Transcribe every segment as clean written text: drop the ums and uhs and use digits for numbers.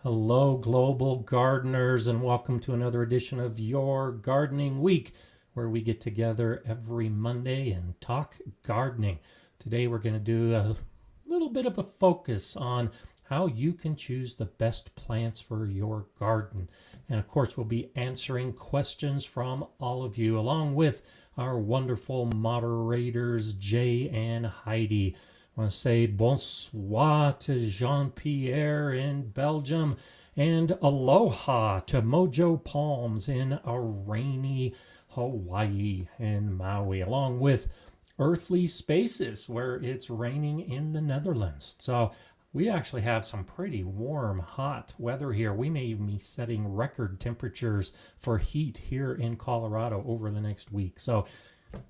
Hello, global gardeners, and welcome to another edition of Your Gardening Week, where we get together every Monday and talk gardening. Today we're going to do a little bit of a focus on how you can choose the best plants for your garden. And of course, we'll be answering questions from all of you, along with our wonderful moderators, Jay and Heidi. I want to say bonsoir to Jean-Pierre in Belgium and aloha to Mojo Palms in a rainy Hawaii and Maui, along with Earthly Spaces where it's raining in the Netherlands. So we actually have some pretty warm, hot weather here. We may even be setting record temperatures for heat here in Colorado over the next week. So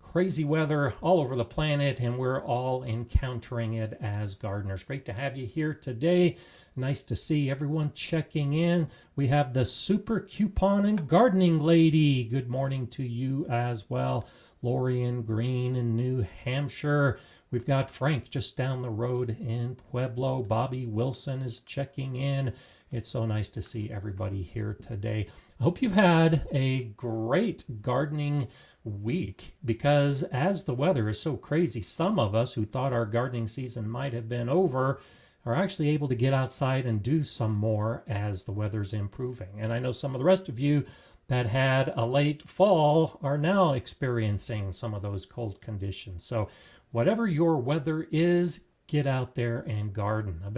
crazy weather all over the planet, and we're all encountering it as gardeners. Great to have you here today. Nice to see everyone checking in. We have the Super Coupon and Gardening Lady. Good morning to you as well. Lori in Green in New Hampshire. We've got Frank just down the road in Pueblo. Bobby Wilson is checking in. It's so nice to see everybody here today. I hope you've had a great gardening week, because as the weather is so crazy, some of us who thought our gardening season might have been over are actually able to get outside and do some more as the weather's improving. And I know some of the rest of you that had a late fall are now experiencing some of those cold conditions. So whatever your weather is, get out there and garden. I've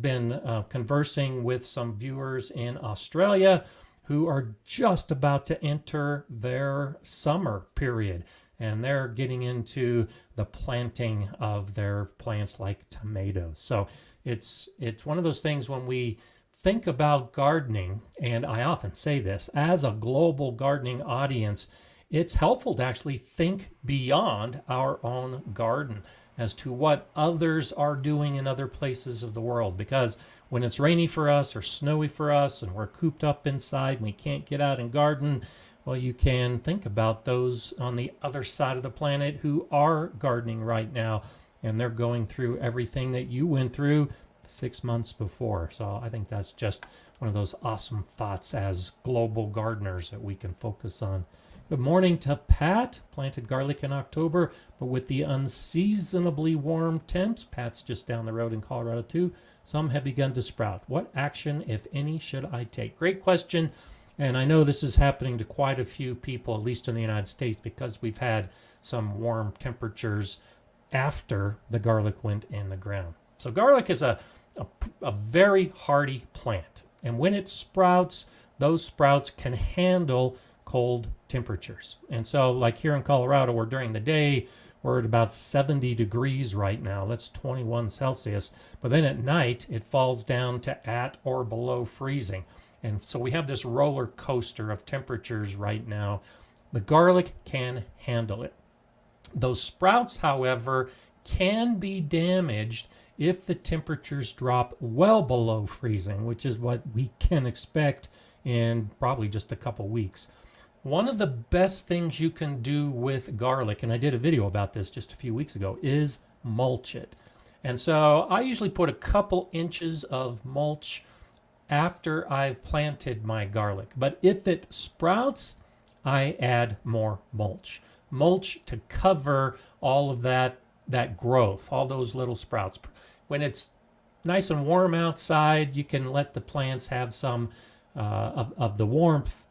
been conversing with some viewers in Australia who are just about to enter their summer period, and they're getting into the planting of their plants like tomatoes. So it's one of those things when we think about gardening, and I often say this, as a global gardening audience, it's helpful to actually think beyond our own garden as to what others are doing in other places of the world. Because when it's rainy for us or snowy for us and we're cooped up inside and we can't get out and garden, well, you can think about those on the other side of the planet who are gardening right now, and they're going through everything that you went through 6 months before. So I think that's just one of those awesome thoughts as global gardeners that we can focus on. Good morning to Pat. Planted garlic in October, but with the unseasonably warm temps, Pat's just down the road in Colorado too, some have begun to sprout. What action, if any, should I take? Great question. And I know this is happening to quite a few people, at least in the United States, because we've had some warm temperatures after the garlic went in the ground. So garlic is a very hardy plant. And when it sprouts, those sprouts can handle cold temperatures. And so like here in Colorado, where during the day, we're at about 70 degrees right now. That's 21 Celsius. But then at night, it falls down to at or below freezing. And so we have this roller coaster of temperatures right now. The garlic can handle it. Those sprouts, however, can be damaged if the temperatures drop well below freezing, which is what we can expect in probably just a couple weeks. One of the best things you can do with garlic, and I did a video about this just a few weeks ago, is mulch it. And so I usually put a couple inches of mulch after I've planted my garlic. But if it sprouts, I add more mulch. Mulch to cover all of that growth, all those little sprouts. When it's nice and warm outside, you can let the plants have some of the warmth,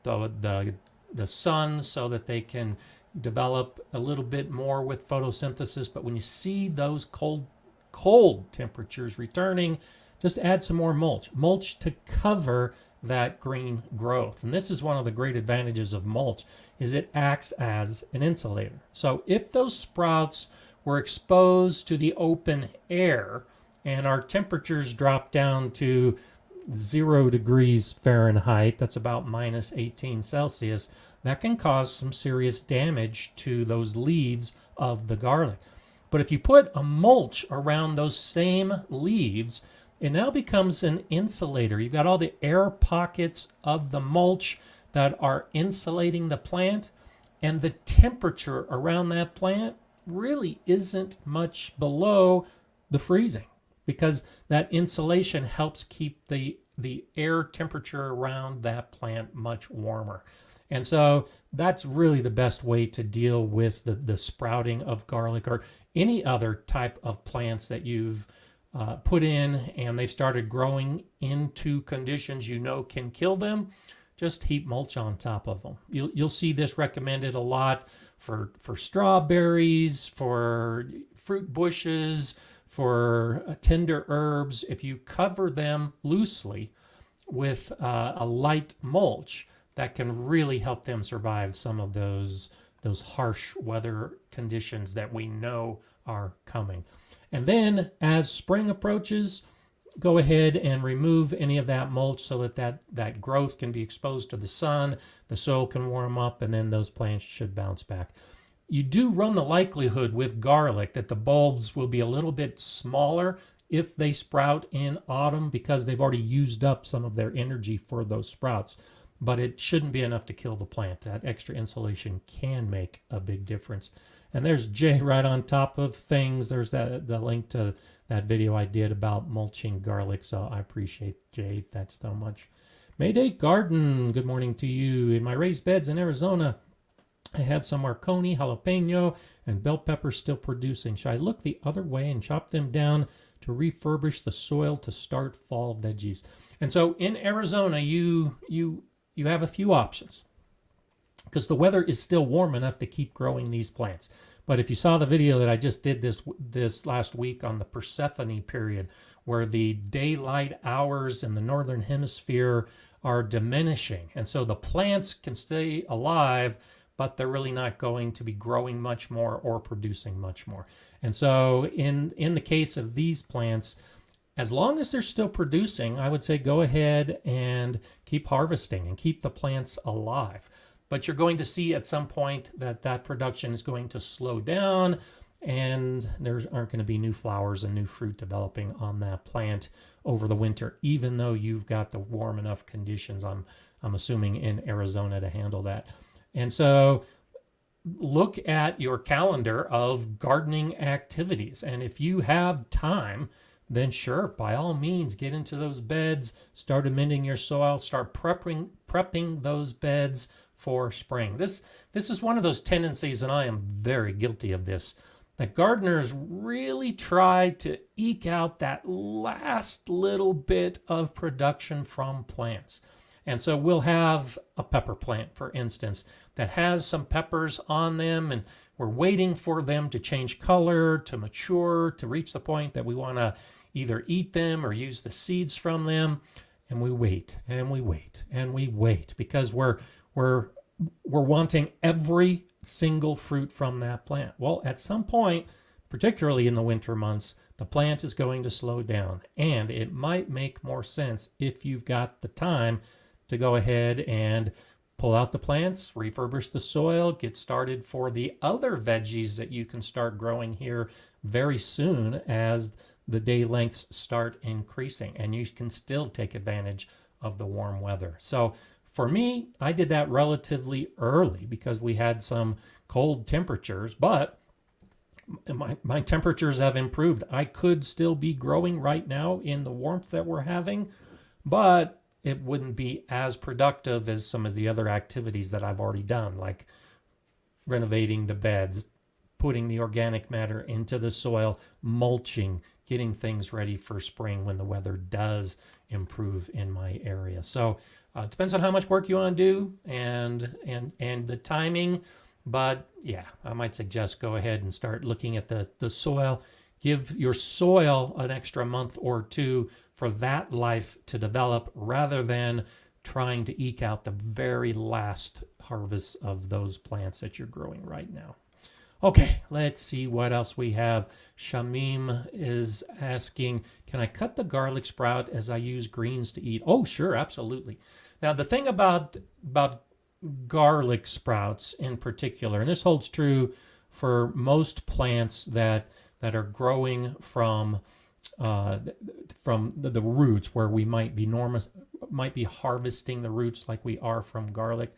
the sun, so that they can develop a little bit more with photosynthesis. But when you see those cold temperatures returning, just add some more mulch to cover that green growth. And this is one of the great advantages of mulch, is it acts as an insulator. So if those sprouts were exposed to the open air and our temperatures drop down to 0 degrees Fahrenheit, that's about minus 18 Celsius, that can cause some serious damage to those leaves of the garlic. But if you put a mulch around those same leaves, it now becomes an insulator. You've got all the air pockets of the mulch that are insulating the plant, and the temperature around that plant really isn't much below the freezing. because that insulation helps keep the air temperature around that plant much warmer. And so that's really the best way to deal with the sprouting of garlic or any other type of plants that you've put in and they've started growing into conditions you know can kill them. Just heap mulch on top of them. You'll see this recommended a lot for strawberries, for fruit bushes, for tender herbs. If you cover them loosely with a light mulch, that can really help them survive some of those harsh weather conditions that we know are coming. And then as spring approaches, go ahead and remove any of that mulch so that growth can be exposed to the sun, the soil can warm up, and then those plants should bounce back. You do run the likelihood with garlic that the bulbs will be a little bit smaller if they sprout in autumn because they've already used up some of their energy for those sprouts. But it shouldn't be enough to kill the plant. That extra insulation can make a big difference. And there's Jay right on top of things. There's the link to that video I did about mulching garlic. So I appreciate Jay that so much. Mayday Garden, good morning to you. In my raised beds in Arizona, I had some marconi, jalapeno, and bell peppers still producing. Should I look the other way and chop them down to refurbish the soil to start fall veggies? And so in Arizona, you have a few options because the weather is still warm enough to keep growing these plants. But if you saw the video that I just did this last week on the Persephone period, where the daylight hours in the northern hemisphere are diminishing, and so the plants can stay alive, but they're really not going to be growing much more or producing much more. And so in the case of these plants, as long as they're still producing, I would say go ahead and keep harvesting and keep the plants alive. But you're going to see at some point that production is going to slow down and there aren't going to be new flowers and new fruit developing on that plant over the winter, even though you've got the warm enough conditions, I'm assuming, in Arizona to handle that. And so look at your calendar of gardening activities. And if you have time, then sure, by all means, get into those beds, start amending your soil, start prepping those beds for spring. This is one of those tendencies, and I am very guilty of this, that gardeners really try to eke out that last little bit of production from plants. And so we'll have a pepper plant, for instance, that has some peppers on them, and we're waiting for them to change color, to mature, to reach the point that we want to either eat them or use the seeds from them. And we wait and we wait and we wait because we're wanting every single fruit from that plant. Well, at some point, particularly in the winter months, the plant is going to slow down, and it might make more sense if you've got the time to go ahead and pull out the plants, refurbish the soil, get started for the other veggies that you can start growing here very soon as the day lengths start increasing, and you can still take advantage of the warm weather. So for me, I did that relatively early because we had some cold temperatures, but my temperatures have improved. I could still be growing right now in the warmth that we're having, but it wouldn't be as productive as some of the other activities that I've already done, like renovating the beds, putting the organic matter into the soil, mulching, getting things ready for spring when the weather does improve in my area. So it depends on how much work you want to do and the timing. But yeah, I might suggest go ahead and start looking at the soil. Give your soil an extra month or two for that life to develop rather than trying to eke out the very last harvest of those plants that you're growing right now. Okay, let's see what else we have. Shamim is asking, can I cut the garlic sprout as I use greens to eat? Oh, sure, absolutely. Now, the thing about garlic sprouts in particular, and this holds true for most plants that are growing from the roots, where we might be harvesting the roots like we are from garlic.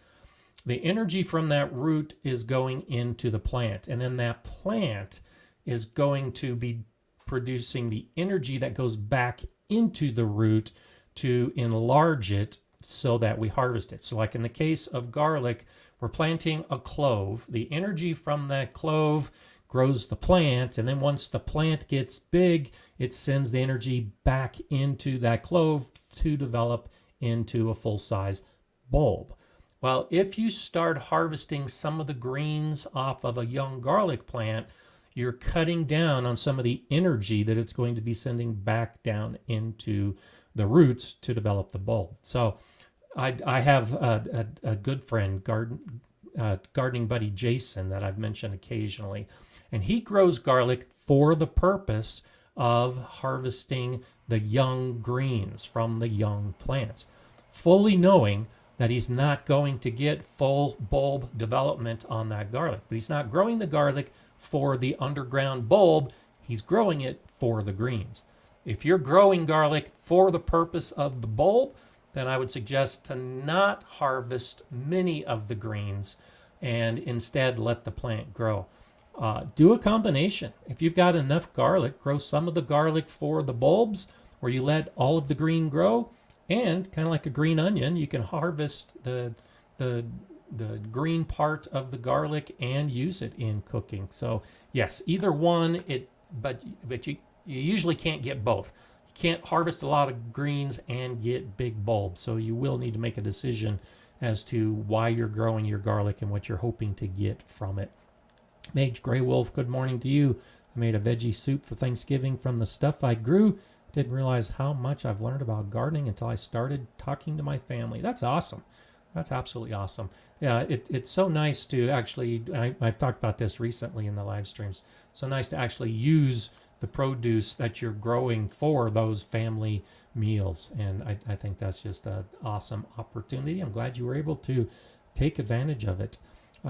The energy from that root is going into the plant, and then that plant is going to be producing the energy that goes back into the root to enlarge it so that we harvest it. So like in the case of garlic, we're planting a clove. The energy from that clove grows the plant, and then once the plant gets big, it sends the energy back into that clove to develop into a full-size bulb. Well, if you start harvesting some of the greens off of a young garlic plant, you're cutting down on some of the energy that it's going to be sending back down into the roots to develop the bulb. So I have a good friend, gardening buddy Jason, that I've mentioned occasionally, and he grows garlic for the purpose of harvesting the young greens from the young plants, fully knowing that he's not going to get full bulb development on that garlic. But he's not growing the garlic for the underground bulb, he's growing it for the greens. If you're growing garlic for the purpose of the bulb, then I would suggest to not harvest many of the greens and instead let the plant grow. Do a combination. If you've got enough garlic, grow some of the garlic for the bulbs, where you let all of the green grow, and kind of like a green onion, you can harvest the green part of the garlic and use it in cooking. So yes, either one, but you usually can't get both. You can't harvest a lot of greens and get big bulbs. So you will need to make a decision as to why you're growing your garlic and what you're hoping to get from it. Mage Grey Wolf, good morning to you. I made a veggie soup for Thanksgiving from the stuff I grew. Didn't realize how much I've learned about gardening until I started talking to my family. That's awesome. That's absolutely awesome. Yeah, it's so nice to actually, I've talked about this recently in the live streams, so nice to actually use the produce that you're growing for those family meals. And I think that's just an awesome opportunity. I'm glad you were able to take advantage of it.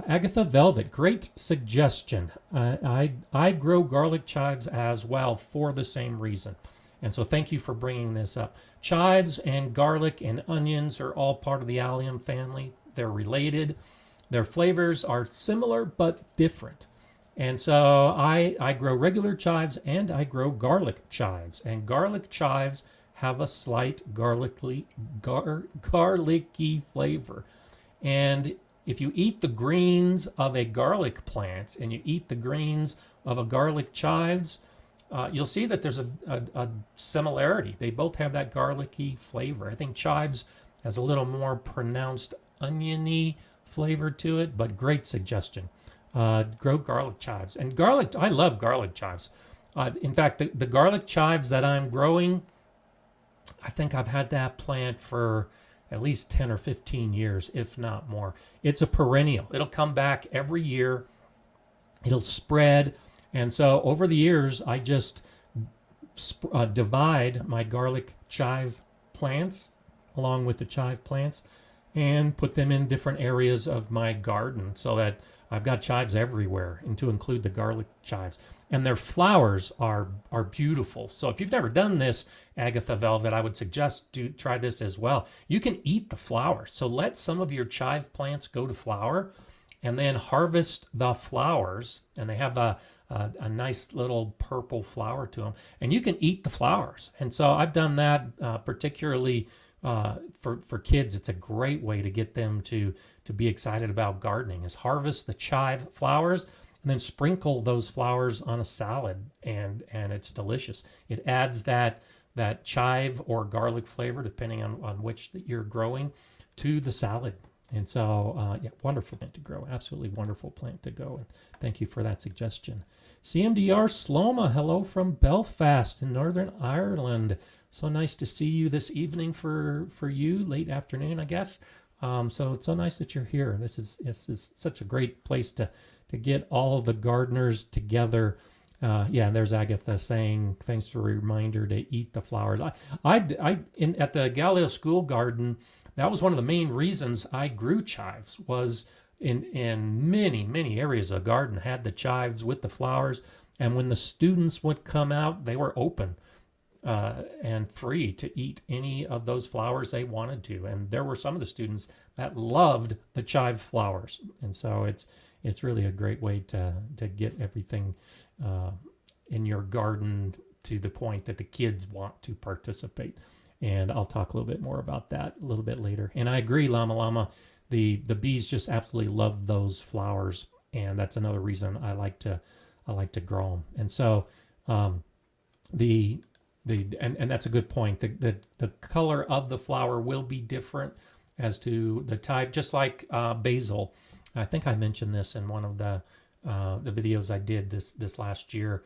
Agatha Velvet, great suggestion. I grow garlic chives as well for the same reason. And so thank you for bringing this up. Chives and garlic and onions are all part of the allium family. They're related. Their flavors are similar but different. And so I grow regular chives and I grow garlic chives. And garlic chives have a slight garlicky flavor. And if you eat the greens of a garlic plant and you eat the greens of a garlic chives, you'll see that there's a similarity. They both have that garlicky flavor. I think chives has a little more pronounced oniony flavor to it, but great suggestion. Grow garlic chives. And garlic, I love garlic chives. In fact, the garlic chives that I'm growing, I think I've had that plant for at least 10 or 15 years, if not more. It's a perennial. It'll come back every year. It'll spread. And so over the years, I just divide my garlic chive plants along with the chive plants and put them in different areas of my garden so that I've got chives everywhere, and to include the garlic chives. And their flowers are beautiful. So if you've never done this, Agatha Velvet, I would suggest try this as well. You can eat the flowers. So let some of your chive plants go to flower and then harvest the flowers. And they have a nice little purple flower to them. And you can eat the flowers. And so I've done that particularly for kids. It's a great way to get them to be excited about gardening, is harvest the chive flowers and then sprinkle those flowers on a salad, and it's delicious. It adds that chive or garlic flavor, depending on which that you're growing, to the salad. And so, yeah, wonderful plant to grow. Absolutely wonderful plant to go. And thank you for that suggestion. CMDR Sloma, hello from Belfast in Northern Ireland. So nice to see you this evening for you, late afternoon, I guess. So it's so nice that you're here. This is such a great place to get all of the gardeners together. Yeah, and there's Agatha saying, thanks for the reminder to eat the flowers. At the Galileo School Garden, that was one of the main reasons I grew chives, was in many areas of the garden had the chives with the flowers. And when the students would come out, they were open and free to eat any of those flowers they wanted to. And there were some of the students that loved the chive flowers. And so it's really a great way to get everything in your garden to the point that the kids want to participate. And I'll talk a little bit more about that a little bit later. And I agree, Llama Llama, the bees just absolutely love those flowers, and that's another reason I like to grow them. And so and that's a good point. The color of the flower will be different as to the type, just like basil. I think I mentioned this in one of the videos I did this last year.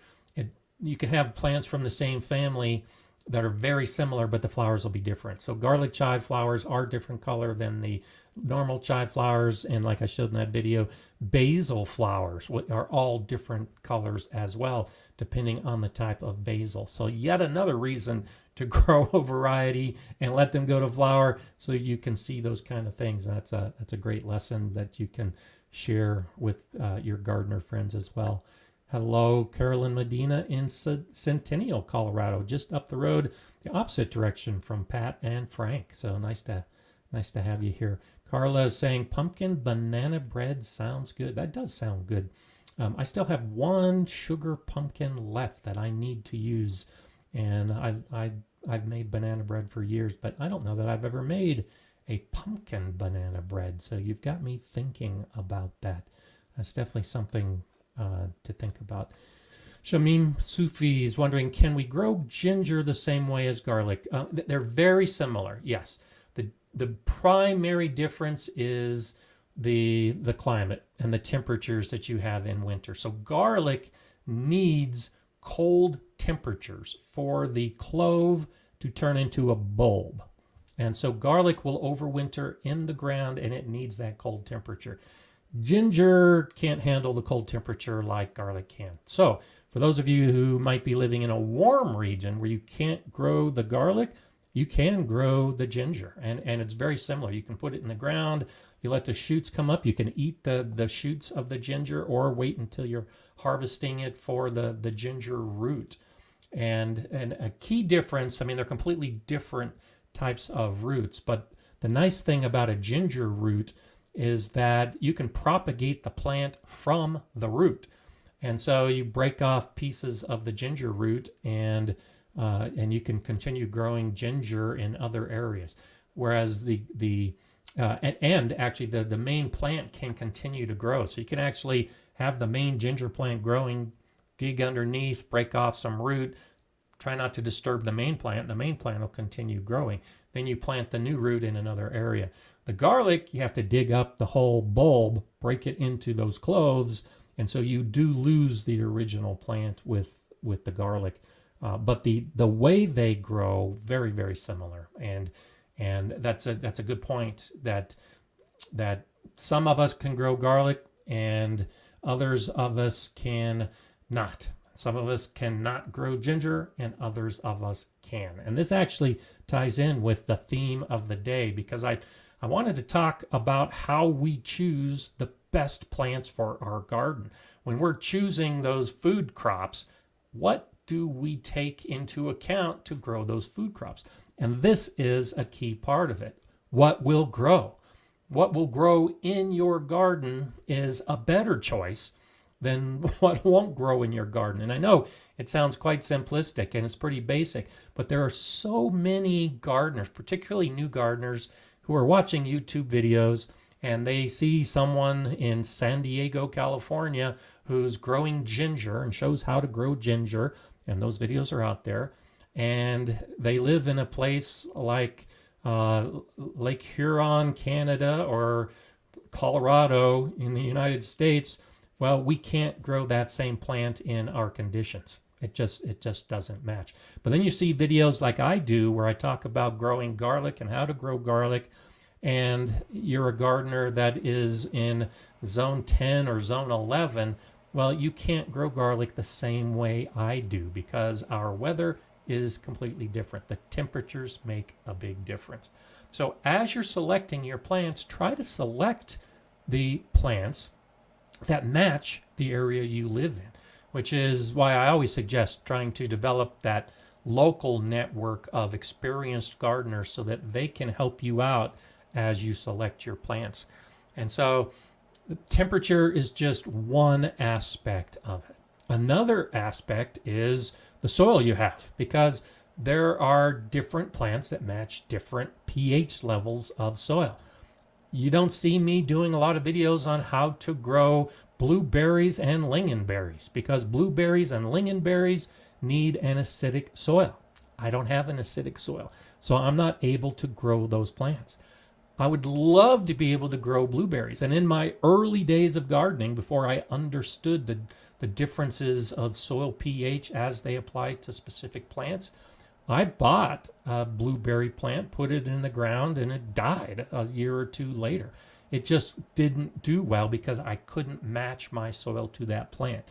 You can have plants from the same family that are very similar, but the flowers will be different. So garlic chive flowers are different color than the normal chive flowers, and like I showed in that video, basil flowers are all different colors as well, depending on the type of basil. So yet another reason to grow a variety and let them go to flower, so you can see those kind of things. And that's a great lesson that you can share with your gardener friends as well. Hello, Carolyn Medina in Centennial, Colorado, just up the road, the opposite direction from Pat and Frank. So nice to have you here. Carla is saying pumpkin banana bread sounds good. That does sound good. I still have one sugar pumpkin left that I need to use, and I've made banana bread for years, but I don't know that I've ever made a pumpkin banana bread. So you've got me thinking about that. That's definitely something to think about. Shamim Sufi is wondering, can we grow ginger the same way as garlic? They're very similar, yes. The primary difference is the climate and the temperatures that you have in winter. So garlic needs cold temperatures for the clove to turn into a bulb. And so garlic will overwinter in the ground, and it needs that cold temperature. Ginger can't handle the cold temperature like garlic can. So for those of you who might be living in a warm region where you can't grow the garlic, you can grow the ginger, and it's very similar. You can put it in the ground, you let the shoots come up, you can eat the shoots of the ginger, or wait until you're harvesting it for the ginger root. And a key difference, I mean, they're completely different types of roots, but the nice thing about a ginger root is that you can propagate the plant from the root. And so you break off pieces of the ginger root, and you can continue growing ginger in other areas. Whereas actually the main plant can continue to grow. So you can actually have the main ginger plant growing, dig underneath, break off some root, try not to disturb the main plant. The main plant will continue growing. Then you plant the new root in another area. The garlic, you have to dig up the whole bulb, break it into those cloves, and so you do lose the original plant with the garlic. But the way they grow, very, very similar. And that's a good point, that some of us can grow garlic and others of us can not. Some of us cannot grow ginger and others of us can. And this actually ties in with the theme of the day, because I wanted to talk about how we choose the best plants for our garden. When we're choosing those food crops, what do we take into account to grow those food crops? And this is a key part of it. What will grow? What will grow in your garden is a better choice than what won't grow in your garden. And I know it sounds quite simplistic and it's pretty basic, but there are so many gardeners, particularly new gardeners, who are watching YouTube videos, and they see someone in San Diego, California, who's growing ginger and shows how to grow ginger, and those videos are out there, and they live in a place like Lake Huron, Canada, or Colorado in the United States. Well, we can't grow that same plant in our conditions. It just doesn't match. But then you see videos like I do where I talk about growing garlic and how to grow garlic, and you're a gardener that is in zone 10 or zone 11. Well, you can't grow garlic the same way I do, because our weather is completely different. The temperatures make a big difference. So as you're selecting your plants, try to select the plants that match the area you live in, which is why I always suggest trying to develop that local network of experienced gardeners so that they can help you out as you select your plants. And so the temperature is just one aspect of it. Another aspect is the soil you have, because there are different plants that match different pH levels of soil. You don't see me doing a lot of videos on how to grow blueberries and lingonberries, because blueberries and lingonberries need an acidic soil. I don't have an acidic soil, so I'm not able to grow those plants. I would love to be able to grow blueberries. And in my early days of gardening, before I understood the differences of soil pH as they apply to specific plants, I bought a blueberry plant, put it in the ground, and it died a year or two later. It just didn't do well because I couldn't match my soil to that plant.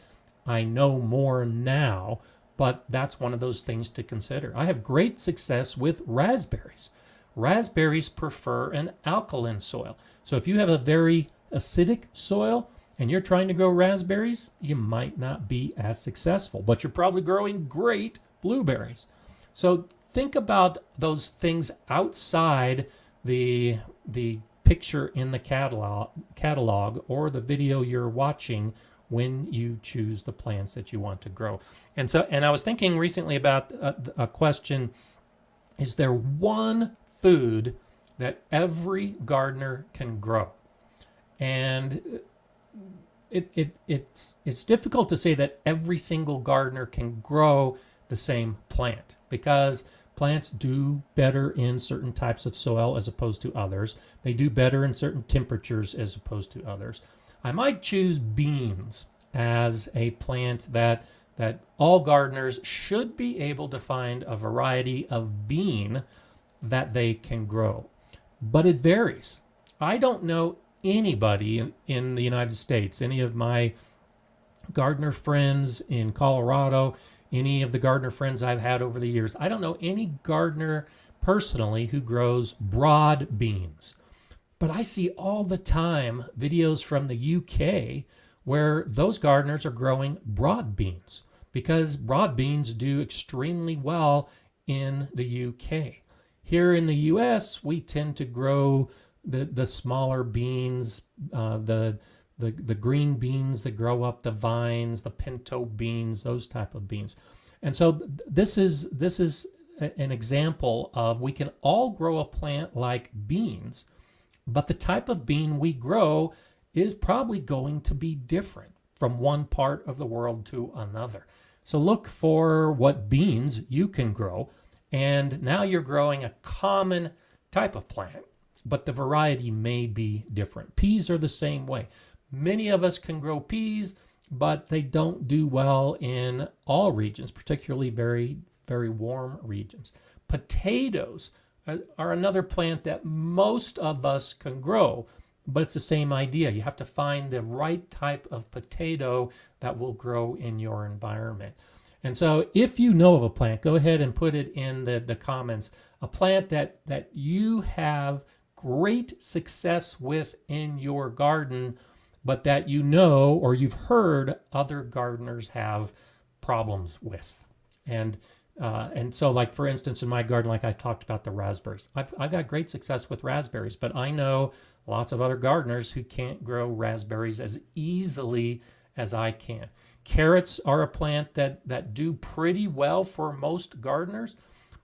I know more now, but that's one of those things to consider. I have great success with raspberries. Raspberries prefer an alkaline soil. So if you have a very acidic soil and you're trying to grow raspberries, you might not be as successful, but you're probably growing great blueberries. So think about those things outside the picture in the catalog or the video you're watching when you choose the plants that you want to grow. And I was thinking recently about a question: is there one food that every gardener can grow? And it's difficult to say that every single gardener can grow the same plant, because plants do better in certain types of soil as opposed to others. They do better in certain temperatures as opposed to others. I might choose beans as a plant that all gardeners should be able to find a variety of bean that they can grow. But it varies. I don't know anybody in the United States, any of my gardener friends in Colorado, any of the gardener friends I've had over the years, I don't know any gardener personally who grows broad beans. But I see all the time videos from the UK where those gardeners are growing broad beans, because broad beans do extremely well in the UK. Here in the US, we tend to grow the smaller beans, the green beans that grow up the vines, the pinto beans, those type of beans. And so this is an example of, we can all grow a plant like beans, but the type of bean we grow is probably going to be different from one part of the world to another. So look for what beans you can grow. And now you're growing a common type of plant, but the variety may be different. Peas are the same way. Many of us can grow peas, but they don't do well in all regions, particularly very, very warm regions. Potatoes are another plant that most of us can grow, but it's the same idea. You have to find the right type of potato that will grow in your environment. And so if you know of a plant, go ahead and put it in the comments, a plant that you have great success with in your garden, but that you know or you've heard other gardeners have problems with. And so, like, for instance, in my garden, like I talked about the raspberries, I've got great success with raspberries, but I know lots of other gardeners who can't grow raspberries as easily as I can. Carrots are a plant that do pretty well for most gardeners,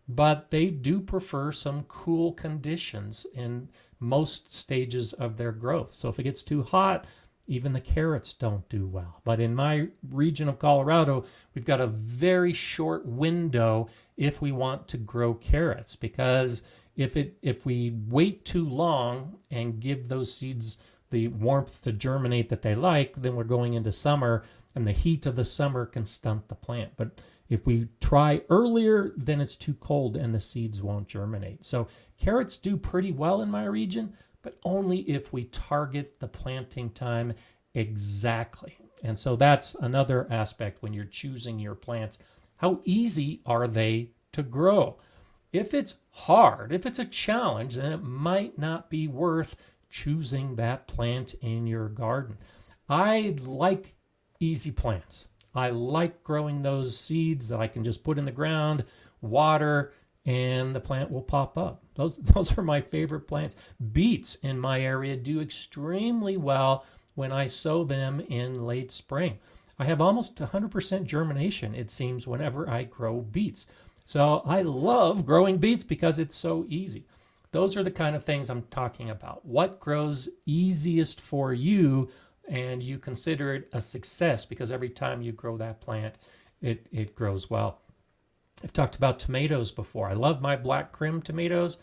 but they do prefer some cool conditions in most stages of their growth. So if it gets too hot, even the carrots don't do well. But in my region of Colorado, we've got a very short window if we want to grow carrots, because if we wait too long and give those seeds the warmth to germinate that they like, then we're going into summer, and the heat of the summer can stunt the plant. But if we try earlier, then it's too cold and the seeds won't germinate. So carrots do pretty well in my region, but only if we target the planting time exactly. And so that's another aspect when you're choosing your plants. How easy are they to grow? If it's hard, if it's a challenge, then it might not be worth choosing that plant in your garden. I like easy plants. I like growing those seeds that I can just put in the ground, water, and the plant will pop up. Those are my favorite plants. Beets in my area do extremely well when I sow them in late spring. I have almost 100% germination, it seems, whenever I grow beets. So I love growing beets because it's so easy. Those are the kind of things I'm talking about. What grows easiest for you, and you consider it a success because every time you grow that plant, it grows well. I've talked about tomatoes before. I love my black Krim tomatoes.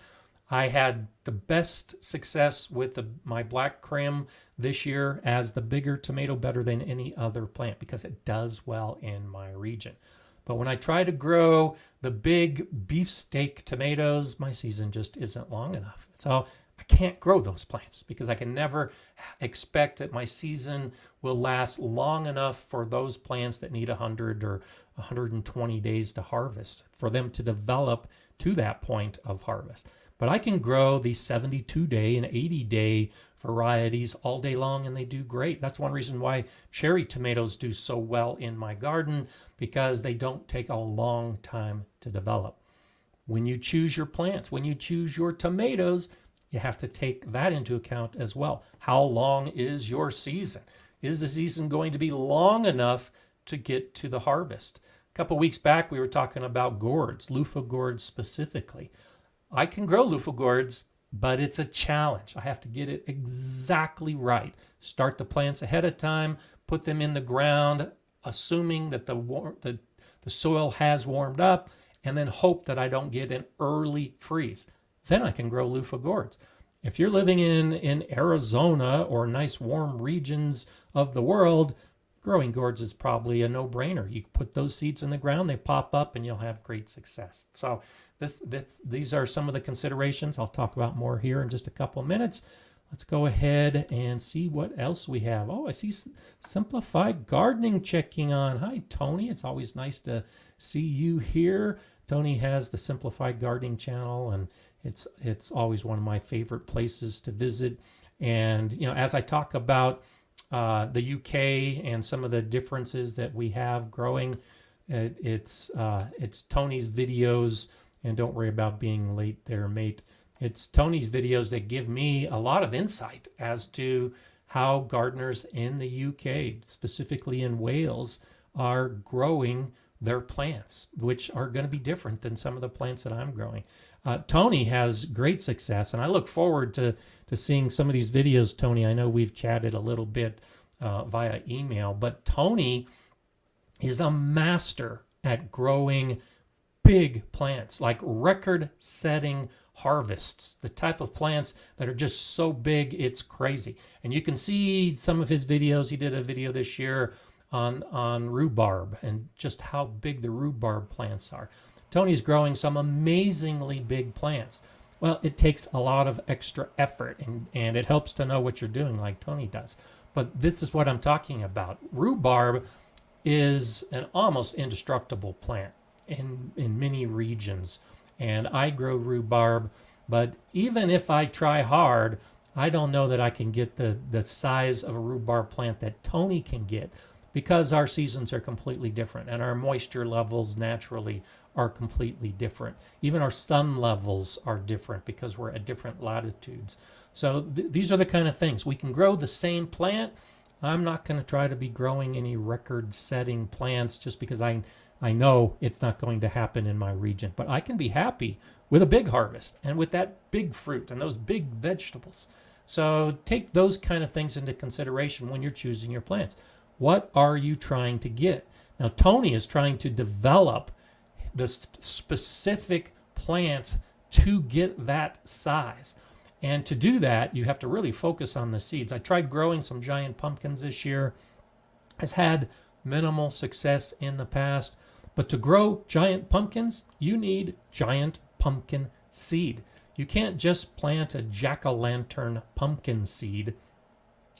I had the best success with my black Krim this year as the bigger tomato, better than any other plant because it does well in my region. But when I try to grow the big beefsteak tomatoes, my season just isn't long enough. So I can't grow those plants because I can never expect that my season will last long enough for those plants that need 100 or 120 days to harvest for them to develop to that point of harvest. But I can grow these 72-day and 80-day varieties all day long, and they do great. That's one reason why cherry tomatoes do so well in my garden, because they don't take a long time to develop. When you choose your plants, when you choose your tomatoes, you have to take that into account as well. How long is your season? Is the season going to be long enough to get to the harvest? A couple weeks back, we were talking about gourds, loofah gourds specifically. I can grow loofah gourds, but it's a challenge. I have to get it exactly right. Start the plants ahead of time, put them in the ground, assuming that the soil has warmed up, and then hope that I don't get an early freeze. Then I can grow loofah gourds. If you're living in Arizona or nice warm regions of the world, growing gourds is probably a no-brainer. You put those seeds in the ground, they pop up, and you'll have great success. So these are some of the considerations. I'll talk about more here in just a couple of minutes. Let's go ahead and see what else we have. Oh, I see Simplified Gardening checking on. Hi, Tony. It's always nice to see you here. Tony has the Simplified Gardening channel, and it's always one of my favorite places to visit. And as I talk about the UK and some of the differences that we have growing, it's Tony's videos. And don't worry about being late there, mate. It's Tony's videos that give me a lot of insight as to how gardeners in the UK, specifically in Wales, are growing their plants, which are going to be different than some of the plants that I'm growing. Tony has great success, and I look forward to seeing some of these videos, Tony. I know we've chatted a little bit via email, but Tony is a master at growing big plants, like record-setting harvests, the type of plants that are just so big it's crazy. And you can see some of his videos. He did a video this year on rhubarb and just how big the rhubarb plants are. Tony's growing some amazingly big plants. Well, it takes a lot of extra effort, and it helps to know what you're doing like Tony does. But this is what I'm talking about. Rhubarb is an almost indestructible plant in many regions, and I grow rhubarb, but even if I try hard, I don't know that I can get the size of a rhubarb plant that Tony can get, because our seasons are completely different and our moisture levels naturally are completely different. Even our sun levels are different because we're at different latitudes. So these are the kind of things. We can grow the same plant. I'm not going to try to be growing any record-setting plants just because I know it's not going to happen in my region. But I can be happy with a big harvest and with that big fruit and those big vegetables. So take those kind of things into consideration when you're choosing your plants. What are you trying to get? Now, Tony is trying to develop the specific plants to get that size. And to do that, you have to really focus on the seeds. I tried growing some giant pumpkins this year. I've had minimal success in the past. But to grow giant pumpkins, you need giant pumpkin seed. You can't just plant a jack-o'-lantern pumpkin seed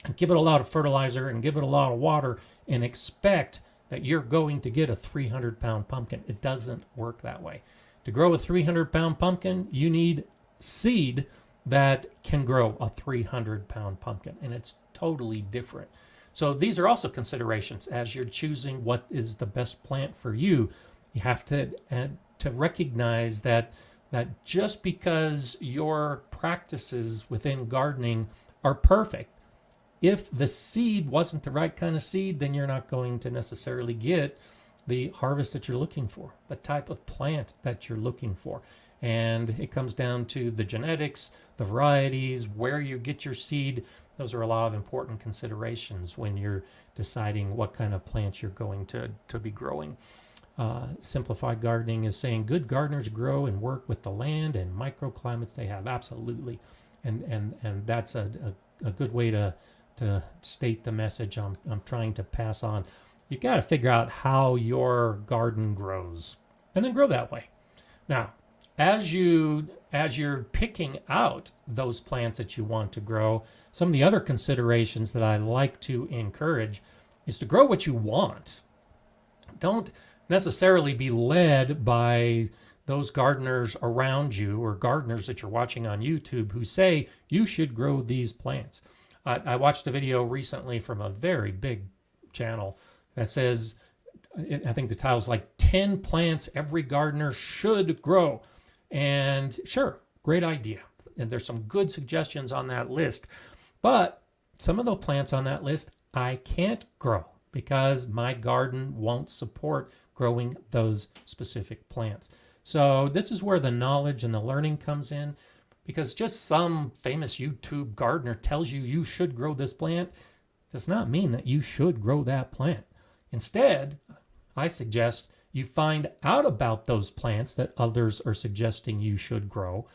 and give it a lot of fertilizer and give it a lot of water and expect that you're going to get a 300-pound pumpkin. It doesn't work that way. To grow a 300-pound pumpkin, you need seed that can grow a 300-pound pumpkin, and it's totally different. So these are also considerations as you're choosing what is the best plant for you. You have to recognize that just because your practices within gardening are perfect if the seed wasn't the right kind of seed, then you're not going to necessarily get the harvest that you're looking for, the type of plant that you're looking for. And it comes down to the genetics, the varieties, where you get your seed. Those are a lot of important considerations when you're deciding what kind of plants you're going to be growing. Simplified gardening is saying good gardeners grow and work with the land and microclimates they have. Absolutely. And that's a good way to state the message I'm trying to pass on. You got to figure out how your garden grows and then grow that way. Now, as you're picking out those plants that you want to grow, some of the other considerations that I like to encourage is to grow what you want. Don't necessarily be led by those gardeners around you or gardeners that you're watching on YouTube who say you should grow these plants. I watched a video recently from a very big channel that says, I think the title's like 10 plants every gardener should grow. And sure, great idea. And there's some good suggestions on that list. But some of the plants on that list I can't grow because my garden won't support growing those specific plants. So this is where the knowledge and the learning comes in, because just some famous YouTube gardener tells you you should grow this plant does not mean that you should grow that plant. Instead, I suggest you find out about those plants that others are suggesting you should grow,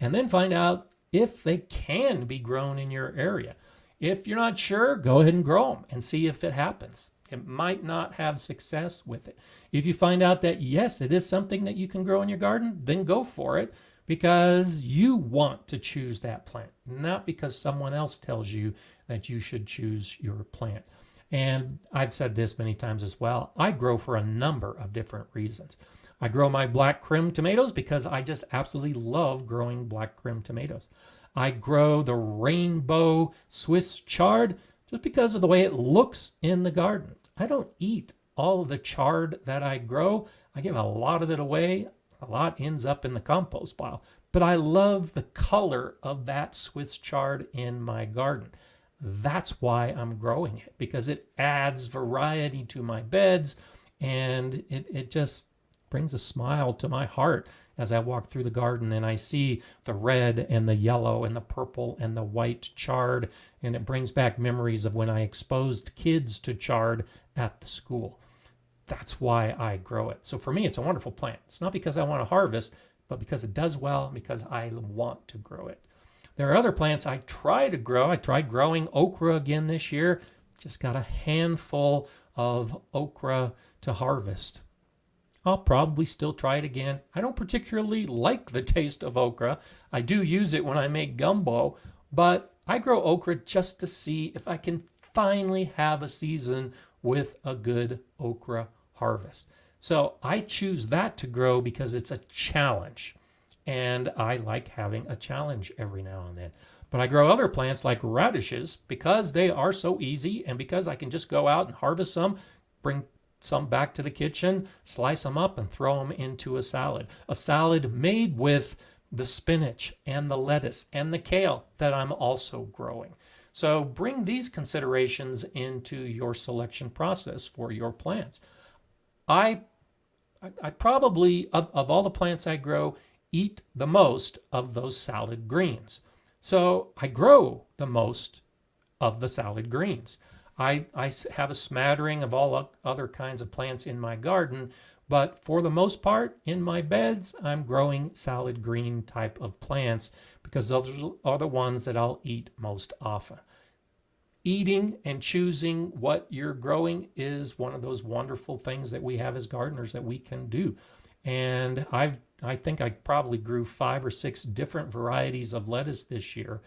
and then find out if they can be grown in your area. If you're not sure, go ahead and grow them and see if it happens. It might not have success with it. If you find out that, yes, it is something that you can grow in your garden, then go for it because you want to choose that plant, not because someone else tells you that you should choose your plant. And I've said this many times as well. I grow for a number of different reasons. I grow my black crim tomatoes because I just absolutely love growing black crim tomatoes. I grow the rainbow Swiss chard just because of the way it looks in the garden. I don't eat all of the chard that I grow. I give a lot of it away. A lot ends up in the compost pile. But I love the color of that Swiss chard in my garden. That's why I'm growing it, because it adds variety to my beds, and it just brings a smile to my heart as I walk through the garden and I see the red and the yellow and the purple and the white chard, and it brings back memories of when I exposed kids to chard at the school. That's why I grow it. So for me, it's a wonderful plant. It's not because I want to harvest, but because it does well, and because I want to grow it. There are other plants I try to grow. I tried growing okra again this year. Just got a handful of okra to harvest. I'll probably still try it again. I don't particularly like the taste of okra. I do use it when I make gumbo, but I grow okra just to see if I can finally have a season with a good okra harvest. So I choose that to grow because it's a challenge. And I like having a challenge every now and then. But I grow other plants like radishes because they are so easy and because I can just go out and harvest some, bring some back to the kitchen, slice them up and throw them into a salad. A salad made with the spinach and the lettuce and the kale that I'm also growing. So bring these considerations into your selection process for your plants. I probably, of all the plants I grow, eat the most of those salad greens. So I grow the most of the salad greens. I have a smattering of all other kinds of plants in my garden, but for the most part, in my beds, I'm growing salad green type of plants because those are the ones that I'll eat most often. Eating and choosing what you're growing is one of those wonderful things that we have as gardeners that we can do. And I think I probably grew 5 or 6 different varieties of lettuce this year,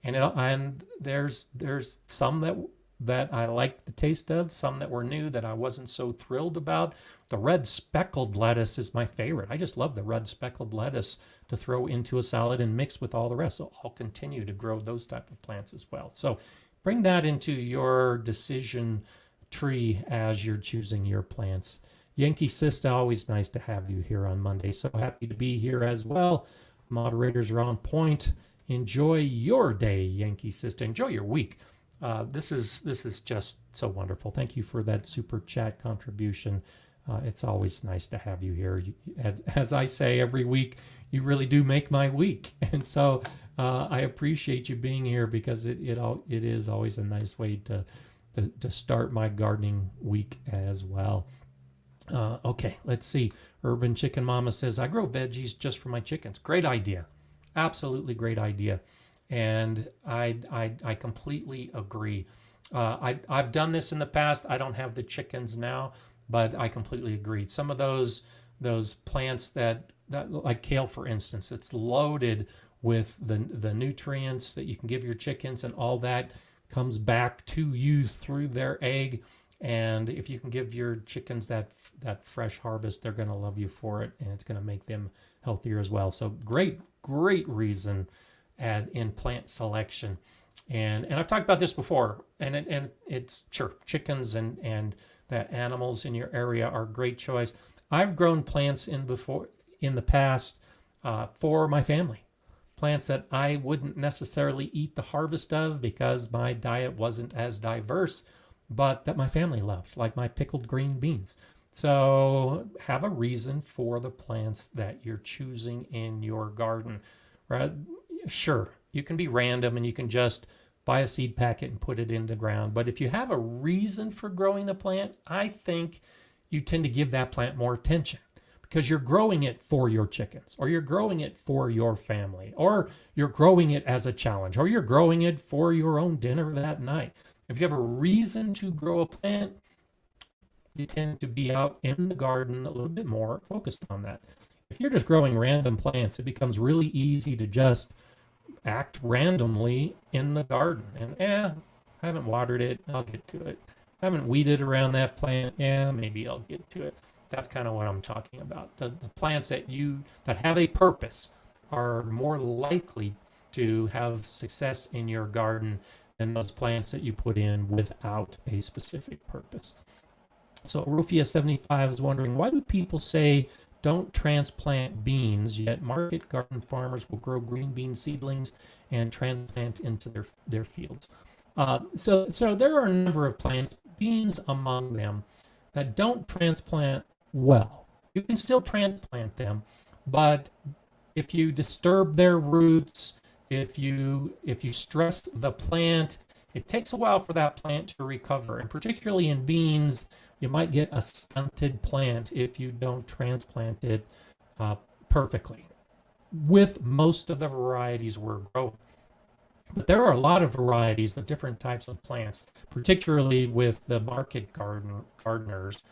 and there's some that I like the taste of, some that were new that I wasn't so thrilled about. The red speckled lettuce is my favorite. I just love the red speckled lettuce to throw into a salad and mix with all the rest. So I'll continue to grow those type of plants as well. So bring that into your decision tree as you're choosing your plants. Yankee Sister, always nice to have you here on Monday. So happy to be here as well. Moderators are on point. Enjoy your day, Yankee Sister. Enjoy your week. This is just so wonderful. Thank you for that super chat contribution. It's always nice to have you here. As I say every week, you really do make my week, and so I appreciate you being here because it is always a nice way to start my gardening week as well. Okay, let's see. Urban Chicken Mama says, I grow veggies just for my chickens. Great idea. Absolutely great idea. And I completely agree. I've done this in the past. I don't have the chickens now, but I completely agree. Some of those plants that like kale, for instance, it's loaded with the nutrients that you can give your chickens, and all that comes back to you through their egg. And if you can give your chickens that fresh harvest, they're going to love you for it, and it's going to make them healthier as well. So great reason in plant selection. And I've talked about this before, and it's sure chickens and the animals in your area are a great choice. I've grown plants in the past for my family. Plants that I wouldn't necessarily eat the harvest of because my diet wasn't as diverse, but that my family loved, like my pickled green beans. So have a reason for the plants that you're choosing in your garden, right? Sure, you can be random and you can just buy a seed packet and put it in the ground. But if you have a reason for growing the plant, I think you tend to give that plant more attention because you're growing it for your chickens, or you're growing it for your family, or you're growing it as a challenge, or you're growing it for your own dinner that night. If you have a reason to grow a plant, you tend to be out in the garden a little bit more focused on that. If you're just growing random plants, it becomes really easy to just act randomly in the garden. And I haven't watered it, I'll get to it. I haven't weeded around that plant, maybe I'll get to it. That's kind of what I'm talking about. The plants that have a purpose are more likely to have success in your garden than those plants that you put in without a specific purpose. So Rufia75 is wondering, why do people say don't transplant beans, yet market garden farmers will grow green bean seedlings and transplant into their fields? So there are a number of plants, beans among them, that don't transplant well. You can still transplant them, but if you disturb their roots, if you stress the plant, it takes a while for that plant to recover. And particularly in beans, you might get a stunted plant if you don't transplant it perfectly with most of the varieties we're growing. But there are a lot of varieties of different types of plants, particularly with the market gardeners,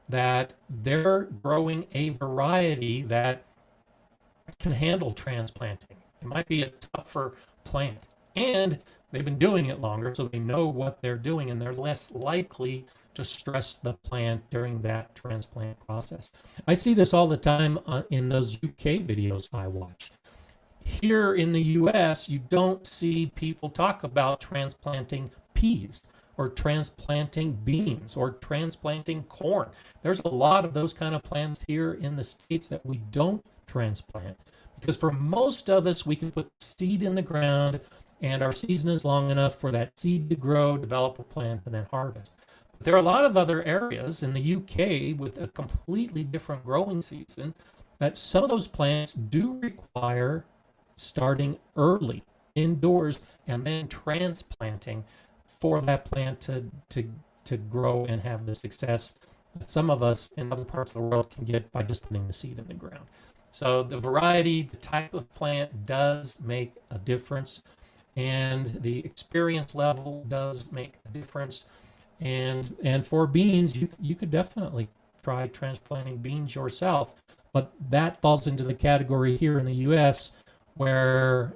that they're growing a variety that can handle transplanting. It might be a tougher plant, and they've been doing it longer, so they know what they're doing, and they're less likely to stress the plant during that transplant process. I see this all the time in those UK videos I watch. Here in the US, you don't see people talk about transplanting peas or transplanting beans or transplanting corn. There's a lot of those kind of plants here in the States that we don't transplant because for most of us, we can put seed in the ground and our season is long enough for that seed to grow, develop a plant, and then harvest. But there are a lot of other areas in the UK with a completely different growing season that some of those plants do require starting early indoors and then transplanting for that plant to grow and have the success that some of us in other parts of the world can get by just putting the seed in the ground. So the variety, the type of plant does make a difference, and the experience level does make a difference. And for beans, you could definitely try transplanting beans yourself, but that falls into the category here in the US where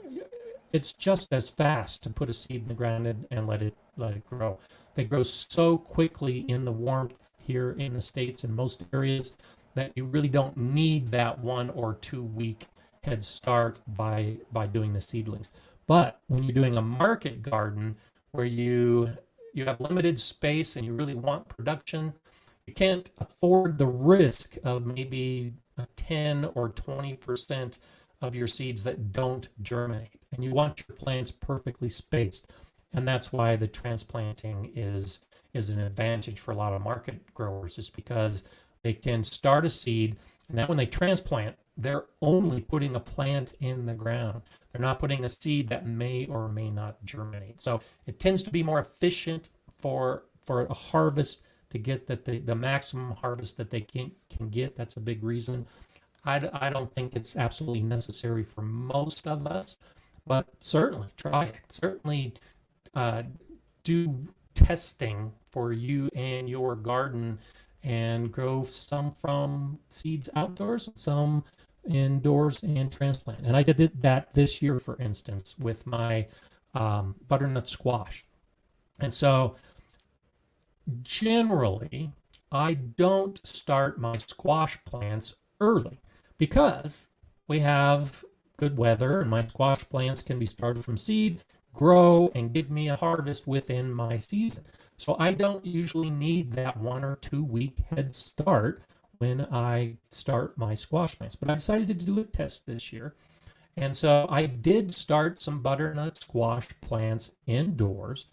it's just as fast to put a seed in the ground and let it grow. They grow so quickly in the warmth here in the States in most areas that you really don't need that 1 or 2 week head start by doing the seedlings. But when you're doing a market garden where you have limited space and you really want production, you can't afford the risk of maybe 10 or 20% of your seeds that don't germinate. And you want your plants perfectly spaced. And that's why the transplanting is an advantage for a lot of market growers, is because they can start a seed, and then when they transplant, they're only putting a plant in the ground. They're not putting a seed that may or may not germinate. So it tends to be more efficient for a harvest, to get that the maximum harvest that they can get. That's a big reason. I don't think it's absolutely necessary for most of us, but certainly try it. Certainly do testing for you and your garden, and grow some from seeds outdoors, some indoors, and transplant. And I did that this year, for instance, with my butternut squash. And so generally, I don't start my squash plants early because we have good weather, and my squash plants can be started from seed, grow, and give me a harvest within my season. So I don't usually need that 1 or 2 week head start when I start my squash plants. But I decided to do a test this year. And so I did start some butternut squash plants indoors,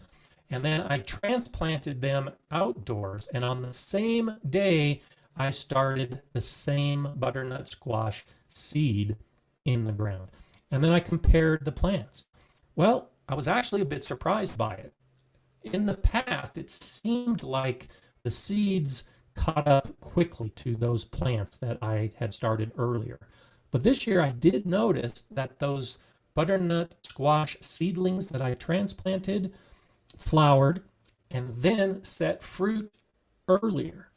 and then I transplanted them outdoors. And on the same day, I started the same butternut squash seed in the ground. And then I compared the plants. Well, I was actually a bit surprised by it. In the past, it seemed like the seeds caught up quickly to those plants that I had started earlier. But this year, I did notice that those butternut squash seedlings that I transplanted flowered and then set fruit earlier,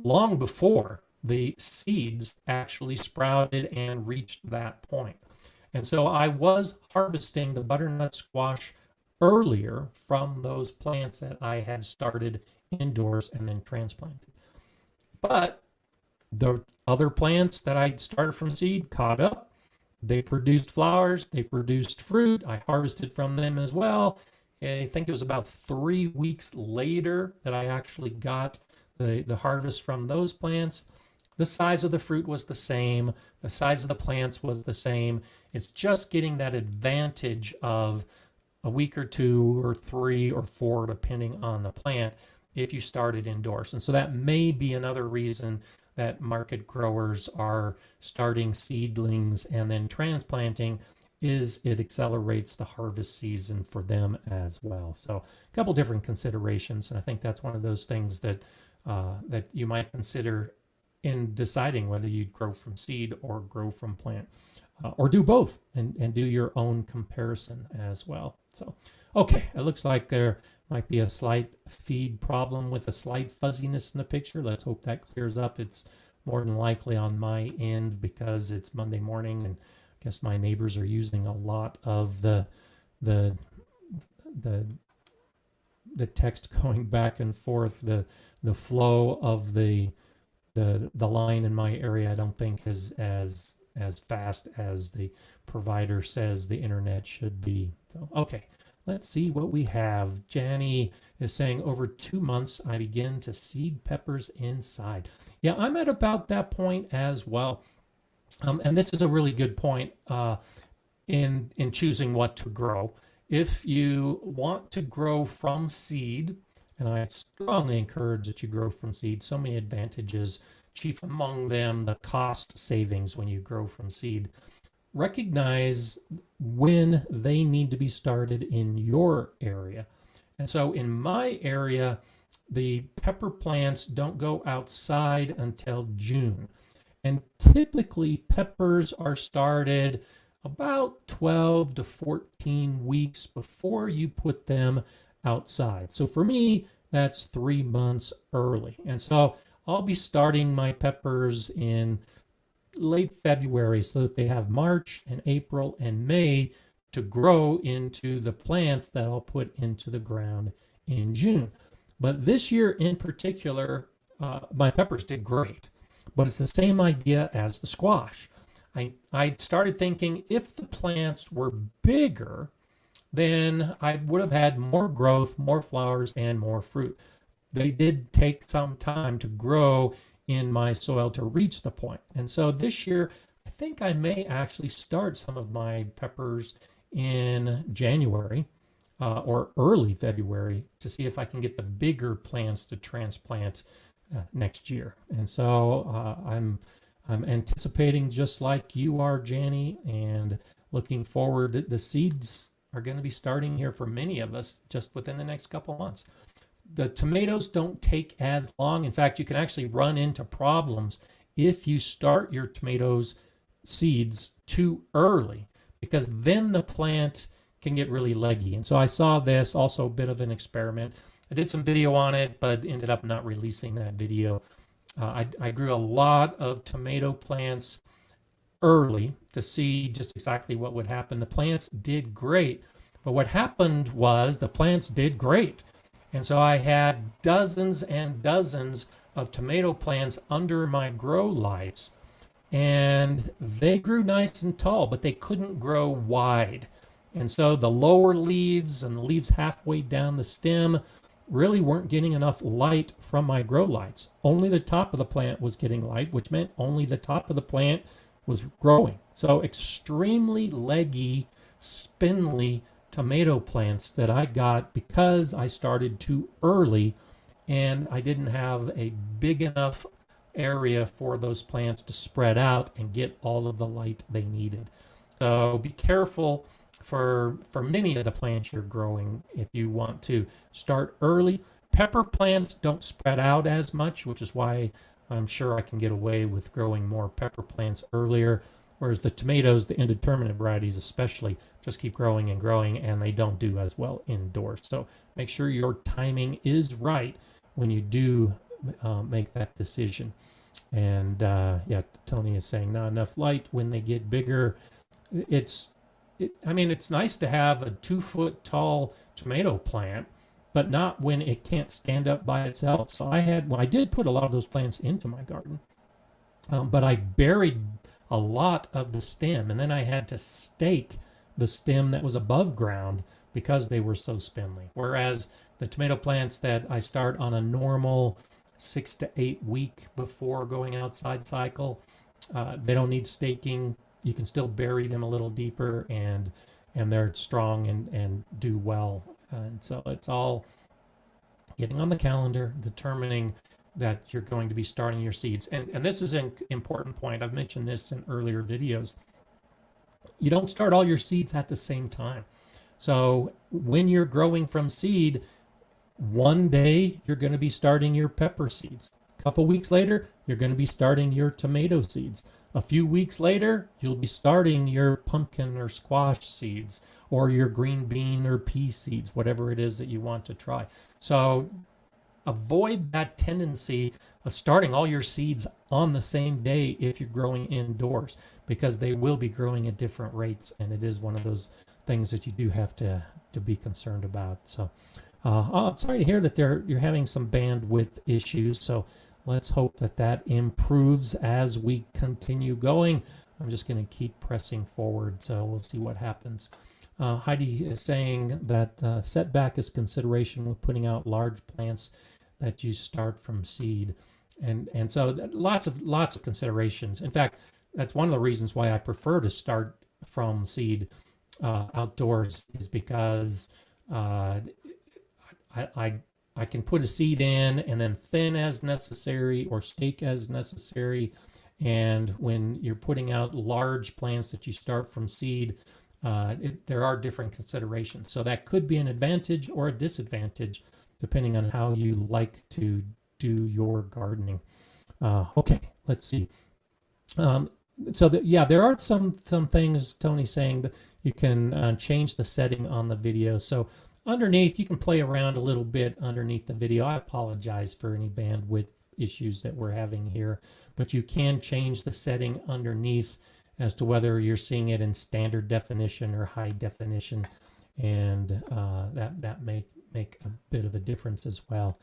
long before the seeds actually sprouted and reached that point. And so I was harvesting the butternut squash earlier from those plants that I had started indoors and then transplanted. But the other plants that I started from seed caught up. They produced flowers, they produced fruit. I harvested from them as well. And I think it was about 3 weeks later that I actually got the harvest from those plants. The size of the fruit was the same. The size of the plants was the same. It's just getting that advantage of a week or 2 or 3 or 4, depending on the plant, if you started indoors. And so that may be another reason that market growers are starting seedlings and then transplanting, is it accelerates the harvest season for them as well. So a couple different considerations, and I think that's one of those things that that you might consider in deciding whether you grow from seed or grow from plant, or do both and do your own comparison as well. So, okay, it looks like there might be a slight feed problem with a slight fuzziness in the picture. Let's hope that clears up. It's more than likely on my end because it's Monday morning, and I guess my neighbors are using a lot of the text going back and forth. The flow of the line in my area, I don't think is as fast as the provider says the internet should be. So, okay, let's see what we have. Janny is saying, over 2 months, I begin to seed peppers inside. Yeah, I'm at about that point as well. And this is a really good point in choosing what to grow. If you want to grow from seed, and I strongly encourage that you grow from seed, so many advantages, chief among them the cost savings when you grow from seed. Recognize when they need to be started in your area. And so in my area, the pepper plants don't go outside until June. And typically peppers are started about 12 to 14 weeks before you put them outside. So for me, that's 3 months early. And so I'll be starting my peppers in late February so that they have March and April and May to grow into the plants that I'll put into the ground in June. But this year in particular, my peppers did great. But it's the same idea as the squash. I started thinking if the plants were bigger, then I would have had more growth, more flowers, and more fruit. They did take some time to grow in my soil to reach the point. And so this year, I think I may actually start some of my peppers in January or early February to see if I can get the bigger plants to transplant next year. And so I'm anticipating, just like you are, Janie, and looking forward that the seeds are going to be starting here for many of us just within the next couple months. The tomatoes don't take as long. In fact, you can actually run into problems if you start your tomatoes seeds too early, because then the plant can get really leggy. And so I saw this, also a bit of an experiment. I did some video on it, but ended up not releasing that video. I grew a lot of tomato plants early to see just exactly what would happen. The plants did great, but what happened was the plants did great. And so I had dozens and dozens of tomato plants under my grow lights, and they grew nice and tall, but they couldn't grow wide. And so the lower leaves and the leaves halfway down the stem really weren't getting enough light from my grow lights. Only the top of the plant was getting light, which meant only the top of the plant was growing. So extremely leggy, spindly tomato plants that I got because I started too early and I didn't have a big enough area for those plants to spread out and get all of the light they needed. So be careful for many of the plants you're growing if you want to start early. Pepper plants don't spread out as much, which is why I'm sure I can get away with growing more pepper plants earlier, whereas the tomatoes, the indeterminate varieties especially, just keep growing and growing, and they don't do as well indoors. So make sure your timing is right when you do make that decision. And yeah, Tony is saying not enough light when they get bigger. I mean, it's nice to have a 2-foot tall tomato plant, but not when it can't stand up by itself. So I did put a lot of those plants into my garden, but I buried a lot of the stem, and then I had to stake the stem that was above ground because they were so spindly. Whereas the tomato plants that I start on a normal 6 to 8 week before going outside cycle, they don't need staking. You can still bury them a little deeper, and they're strong and do well. And so it's all getting on the calendar, determining that you're going to be starting your seeds. And this is an important point. I've mentioned this in earlier videos. You don't start all your seeds at the same time. So when you're growing from seed, one day you're going to be starting your pepper seeds. A couple weeks later, you're going to be starting your tomato seeds. A few weeks later, you'll be starting your pumpkin or squash seeds, or your green bean or pea seeds, whatever it is that you want to try. So avoid that tendency of starting all your seeds on the same day if you're growing indoors, because they will be growing at different rates, and it is one of those things that you do have to be concerned about. So I'm sorry to hear that you're having some bandwidth issues. So let's hope that improves as we continue going. I'm just going to keep pressing forward, so we'll see what happens. Heidi is saying that setback is consideration with putting out large plants that you start from seed, and so lots of considerations. In fact, that's one of the reasons why I prefer to start from seed outdoors, is because I can put a seed in and then thin as necessary or stake as necessary. And when you're putting out large plants that you start from seed, there are different considerations. So that could be an advantage or a disadvantage depending on how you like to do your gardening. Okay, let's see. Yeah, there are some things, Tony, saying that you can change the setting on the video. So underneath, you can play around a little bit underneath the video. I apologize for any bandwidth issues that we're having here, but you can change the setting underneath as to whether you're seeing it in standard definition or high definition, and that may make a bit of a difference as well.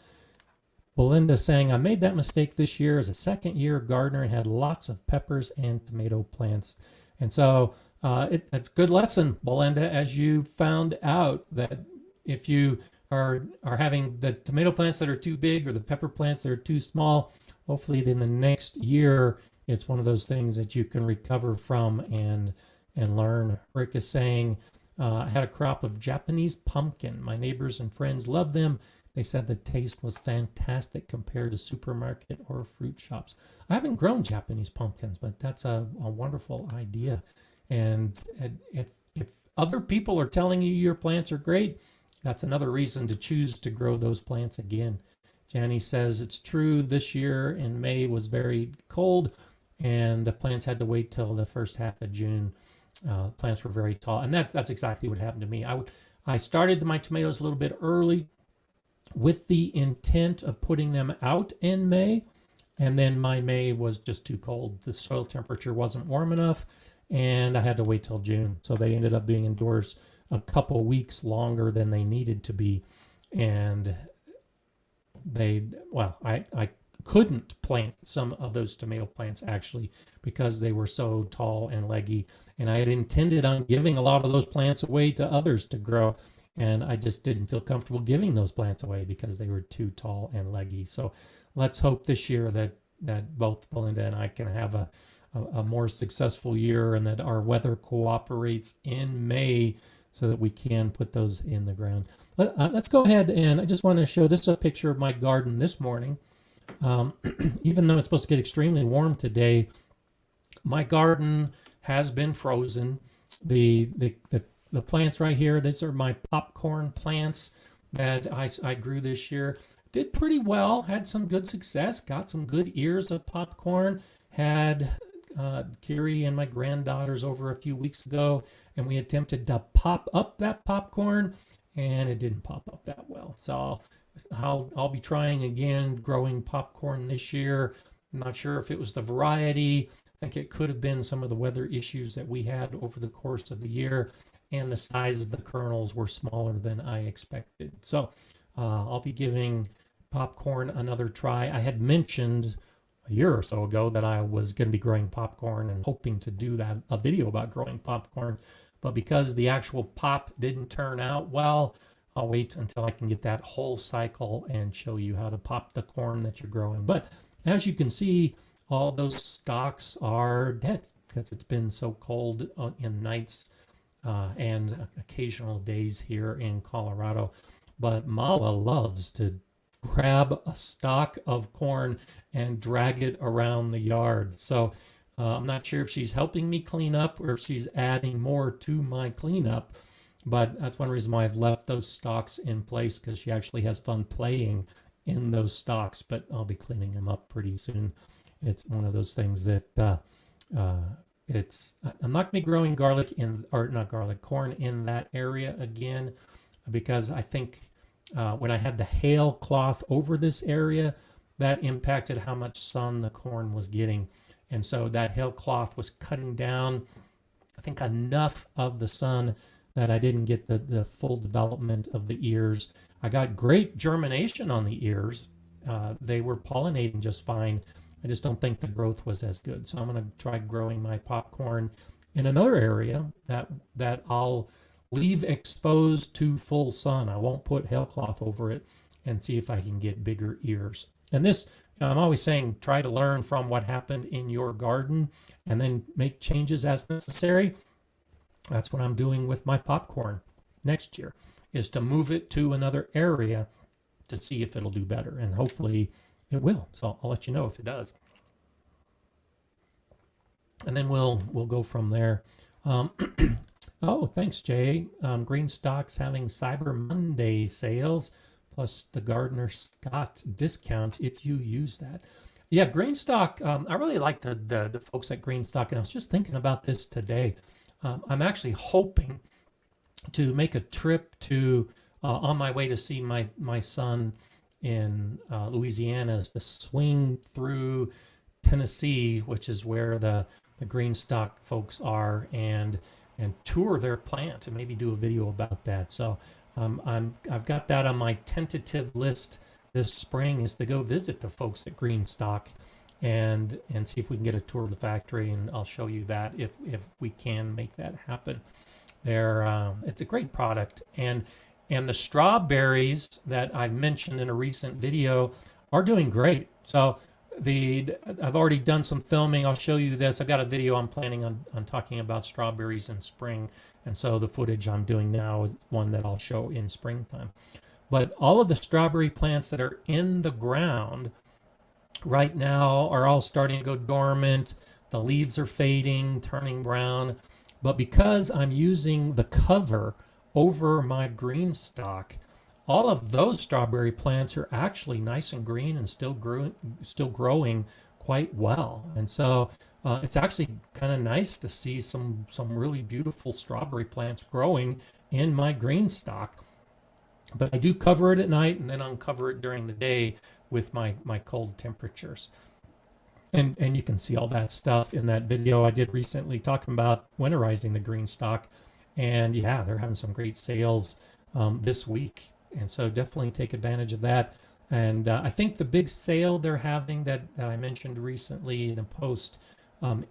Belinda saying, I made that mistake this year as a second-year gardener and had lots of peppers and tomato plants. And so it's a good lesson, Belinda, as you found out that if you are having the tomato plants that are too big or the pepper plants that are too small, hopefully in the next year, it's one of those things that you can recover from and learn. Rick is saying, I had a crop of Japanese pumpkin. My neighbors and friends loved them. They said the taste was fantastic compared to supermarket or fruit shops. I haven't grown Japanese pumpkins, but that's a wonderful idea. And if other people are telling you your plants are great, that's another reason to choose to grow those plants again. Janie says it's true. This year in May was very cold, and the plants had to wait till the first half of June. Plants were very tall, and that's exactly what happened to me. I started my tomatoes a little bit early with the intent of putting them out in May, and then my May was just too cold. The soil temperature wasn't warm enough, and I had to wait till June. So they ended up being indoors a couple weeks longer than they needed to be, and I couldn't plant some of those tomato plants actually because they were so tall and leggy, and I had intended on giving a lot of those plants away to others to grow, and I just didn't feel comfortable giving those plants away because they were too tall and leggy. So let's hope this year that both Belinda and I can have a more successful year, and that our weather cooperates in May so that we can put those in the ground. Let's go ahead, and I just want to show this a picture of my garden this morning. Even though it's supposed to get extremely warm today, my garden has been frozen. The plants right here, these are my popcorn plants that I grew this year. Did pretty well, had some good success, got some good ears of popcorn. Had Kiri and my granddaughters over a few weeks ago, and we attempted to pop up that popcorn, and it didn't pop up that well. So I'll be trying again growing popcorn this year. I'm not sure if it was the variety. I think it could have been some of the weather issues that we had over the course of the year, and the size of the kernels were smaller than I expected. So I'll be giving popcorn another try. I had mentioned a year or so ago that I was going to be growing popcorn and hoping to do a video about growing popcorn, but because the actual pop didn't turn out well, I'll wait until I can get that whole cycle and show you how to pop the corn that you're growing. But as you can see, all those stalks are dead because it's been so cold in nights and occasional days here in Colorado. But Mala loves to grab a stalk of corn and drag it around the yard. So I'm not sure if she's helping me clean up or if she's adding more to my cleanup, but that's one reason why I've left those stalks in place, because she actually has fun playing in those stalks. But I'll be cleaning them up pretty soon. It's one of those things that I'm not going to be growing corn in that area again, because I think when I had the hail cloth over this area, that impacted how much sun the corn was getting. And so that hail cloth was cutting down, I think, enough of the sun that I didn't get the full development of the ears. I got great germination on the ears. They were pollinating just fine. I just don't think the growth was as good. So I'm going to try growing my popcorn in another area that I'll leave exposed to full sun. I won't put hailcloth over it, and see if I can get bigger ears. And this, I'm always saying, try to learn from what happened in your garden and then make changes as necessary. That's what I'm doing with my popcorn next year, is to move it to another area to see if it'll do better. And hopefully it will. So I'll let you know if it does. And then we'll go from there. Oh, thanks, Jay. GreenStalk's having Cyber Monday sales, plus the Gardener Scott discount if you use that. Yeah, GreenStalk, I really like the folks at GreenStalk, and I was just thinking about this today. I'm actually hoping to make a trip to, on my way to see my son in Louisiana, to swing through Tennessee, which is where the GreenStalk folks are, and tour their plant and maybe do a video about that. So I've got that on my tentative list this spring, is to go visit the folks at GreenStalk and see if we can get a tour of the factory, and I'll show you that if we can make that happen. It's a great product, and the strawberries that I've mentioned in a recent video are doing great. So I've already done some filming. I'll show you this. I've got a video I'm planning on talking about strawberries in spring. And so the footage I'm doing now is one that I'll show in springtime. But all of the strawberry plants that are in the ground right now are all starting to go dormant. The leaves are fading, turning brown. But because I'm using the cover over my GreenStalk, all of those strawberry plants are actually nice and green and still growing quite well. And so it's actually kind of nice to see some really beautiful strawberry plants growing in my GreenStalk. But I do cover it at night and then uncover it during the day with my cold temperatures. And you can see all that stuff in that video I did recently talking about winterizing the GreenStalk. And yeah, they're having some great sales this week. And so definitely take advantage of that. And I think the big sale they're having that I mentioned recently in a post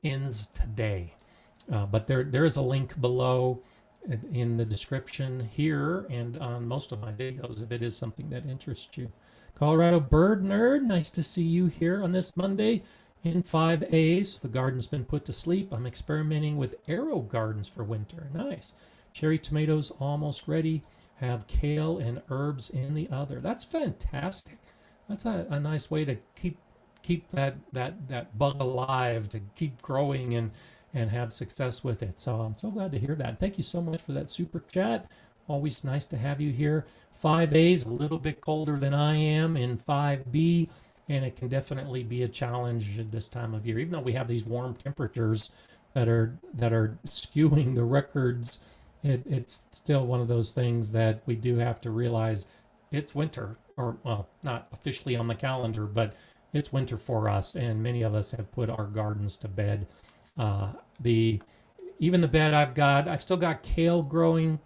ends today. But there is a link below in the description here and on most of my videos if it is something that interests you. Colorado Bird Nerd, nice to see you here on this Monday in 5As. The garden's been put to sleep. I'm experimenting with arrow gardens for winter. Nice. Cherry tomatoes almost ready. Have kale and herbs in the other. That's fantastic. That's a nice way to keep that bug alive, to keep growing and have success with it. So I'm so glad to hear that. Thank you so much for that super chat. Always nice to have you here. 5A's a little bit colder than I am in 5B, and it can definitely be a challenge at this time of year. Even though we have these warm temperatures that are skewing the records, it's still one of those things that we do have to realize it's winter, or well, not officially on the calendar, but it's winter for us, and many of us have put our gardens to bed. Even the bed I've still got kale growing,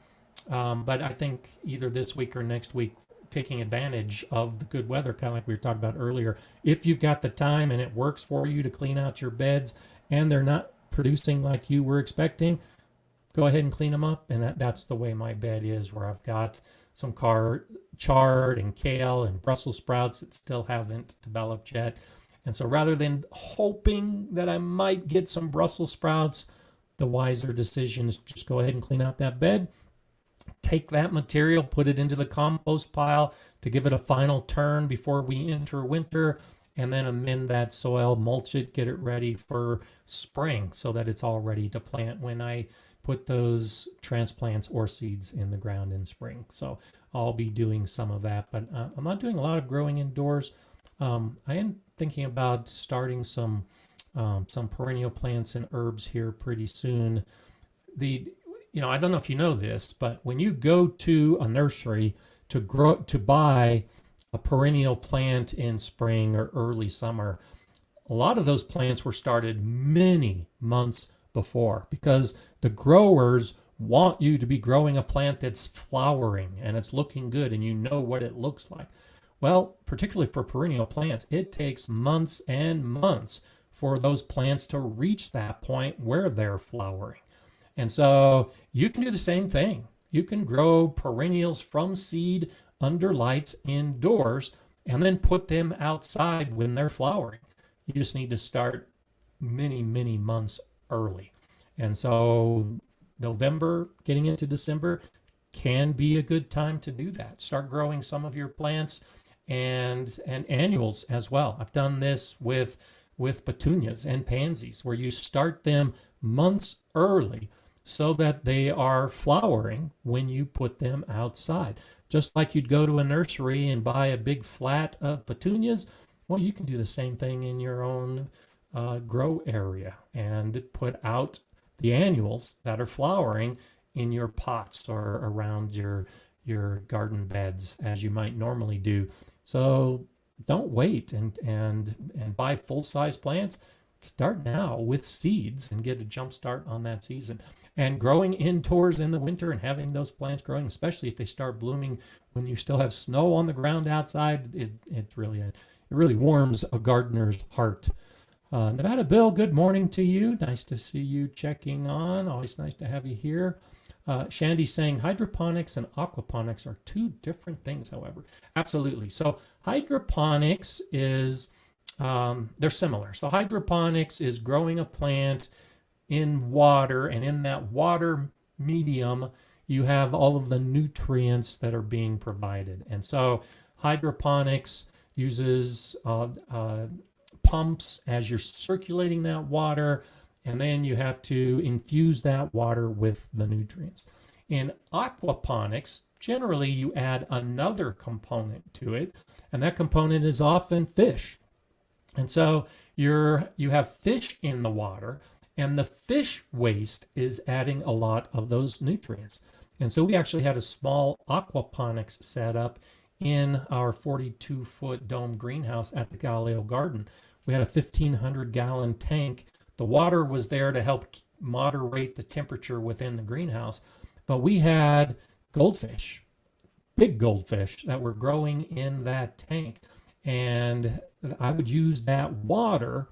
but I think either this week or next week, taking advantage of the good weather, kind of like we were talking about earlier, if you've got the time and it works for you to clean out your beds and they're not producing like you were expecting, go ahead and clean them up. And that's the way my bed is, where I've got some chard and kale and Brussels sprouts that still haven't developed yet. And so rather than hoping that I might get some Brussels sprouts, the wiser decision is just go ahead and clean out that bed. Take that material, put it into the compost pile to give it a final turn before we enter winter, and then amend that soil, mulch it, get it ready for spring so that it's all ready to plant when I put those transplants or seeds in the ground in spring. So I'll be doing some of that, but I'm not doing a lot of growing indoors. I am thinking about starting some perennial plants and herbs here pretty soon. I don't know if you know this, but when you go to a nursery to buy a perennial plant in spring or early summer, a lot of those plants were started many months before, because the growers want you to be growing a plant that's flowering and it's looking good and you know what it looks like. Well, particularly for perennial plants, it takes months and months for those plants to reach that point where they're flowering. And so you can do the same thing. You can grow perennials from seed under lights indoors and then put them outside when they're flowering. You just need to start many, many months early. And so November, getting into December, can be a good time to do that. Start growing some of your plants and annuals as well. I've done this with petunias and pansies, where you start them months early so that they are flowering when you put them outside. Just like you'd go to a nursery and buy a big flat of petunias, well, you can do the same thing in your own grow area and put out the annuals that are flowering in your pots or around your garden beds as you might normally do. So don't wait and buy full-size plants. Start now with seeds and get a jump start on that season. And growing indoors in the winter and having those plants growing, especially if they start blooming when you still have snow on the ground outside, it really warms a gardener's heart. Nevada Bill, good morning to you. Nice to see you checking on. Always nice to have you here. Shandy's saying hydroponics and aquaponics are two different things, however. Absolutely. So hydroponics is they're similar. So hydroponics is growing a plant in water, and in that water medium, you have all of the nutrients that are being provided. And so hydroponics uses pumps as you're circulating that water, and then you have to infuse that water with the nutrients. In aquaponics, generally you add another component to it, and that component is often fish. And so you have fish in the water, and the fish waste is adding a lot of those nutrients. And so we actually had a small aquaponics set up in our 42-foot dome greenhouse at the Galileo Garden. We had a 1,500-gallon tank. The water was there to help moderate the temperature within the greenhouse, but we had goldfish, big goldfish that were growing in that tank. And I would use that water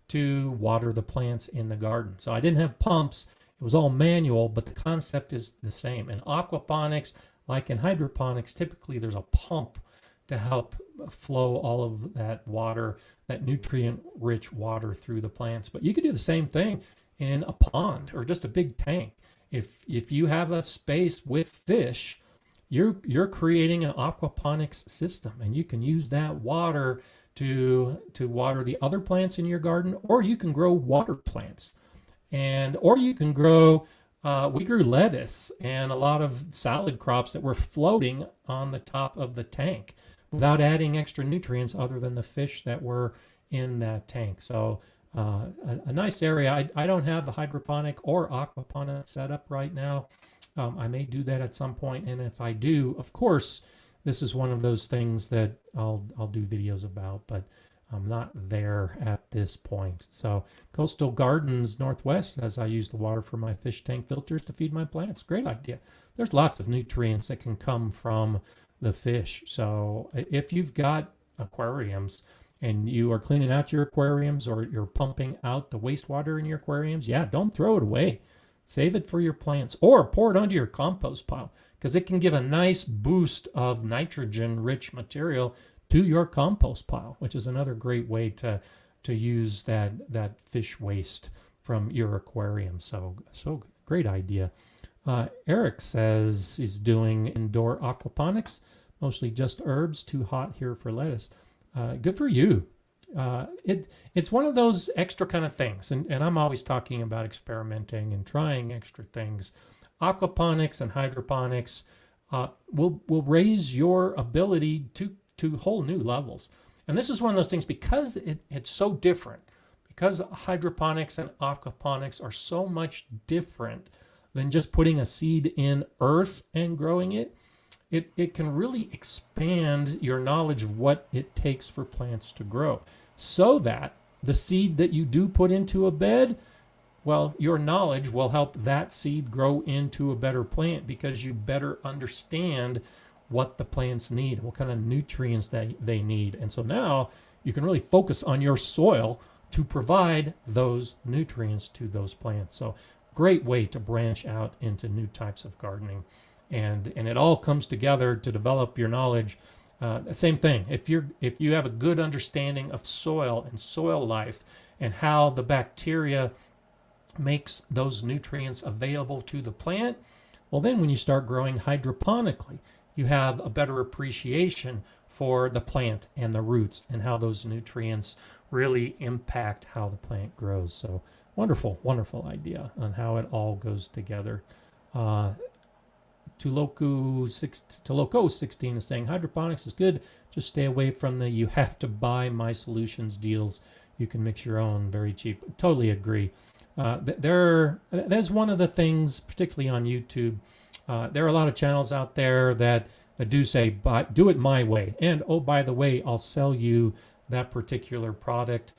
to water the plants in the garden. So I didn't have pumps. It was all manual, but the concept is the same. In aquaponics, like in hydroponics, typically there's a pump to help flow all of that water, that nutrient-rich water through the plants. But you could do the same thing in a pond or just a big tank. If you have a space with fish, you're creating an aquaponics system, and you can use that water to water the other plants in your garden, or you can grow water plants, or you can grow. We grew lettuce and a lot of salad crops that were floating on the top of the tank without adding extra nutrients other than the fish that were in that tank. So a nice area. I don't have the hydroponic or aquaponic set up right now. I may do that at some point, and if I do, of course, this is one of those things that I'll do videos about, but I'm not there at this point. So Coastal Gardens Northwest says I use the water for my fish tank filters to feed my plants. Great idea. There's lots of nutrients that can come from the fish. So if you've got aquariums and you are cleaning out your aquariums, or you're pumping out the wastewater in your aquariums, yeah, don't throw it away. Save it for your plants, or pour it onto your compost pile, because it can give a nice boost of nitrogen-rich material to your compost pile, which is another great way to use that fish waste from your aquarium. So great idea. Eric says he's doing indoor aquaponics, mostly just herbs, too hot here for lettuce. Good for you. It's one of those extra kind of things, and I'm always talking about experimenting and trying extra things. Aquaponics and hydroponics will raise your ability to whole new levels. And this is one of those things, because it's so different, because hydroponics and aquaponics are so much different than just putting a seed in earth and growing it. It can really expand your knowledge of what it takes for plants to grow, so that the seed that you do put into a bed, well, your knowledge will help that seed grow into a better plant, because you better understand what the plants need, what kind of nutrients they need. And so now you can really focus on your soil to provide those nutrients to those plants. So great way to branch out into new types of gardening. And it all comes together to develop your knowledge. Same thing. If you have a good understanding of soil and soil life and how the bacteria makes those nutrients available to the plant, well, then when you start growing hydroponically, you have a better appreciation for the plant and the roots and how those nutrients really impact how the plant grows. So wonderful, wonderful idea on how it all goes together. Tuloco 16 is saying hydroponics is good. Just stay away from the you have to buy my solutions deals. You can mix your own very cheap. Totally agree. There's one of the things, particularly on YouTube. There are a lot of channels out there that do say, do it my way. And oh, by the way, I'll sell you that particular product.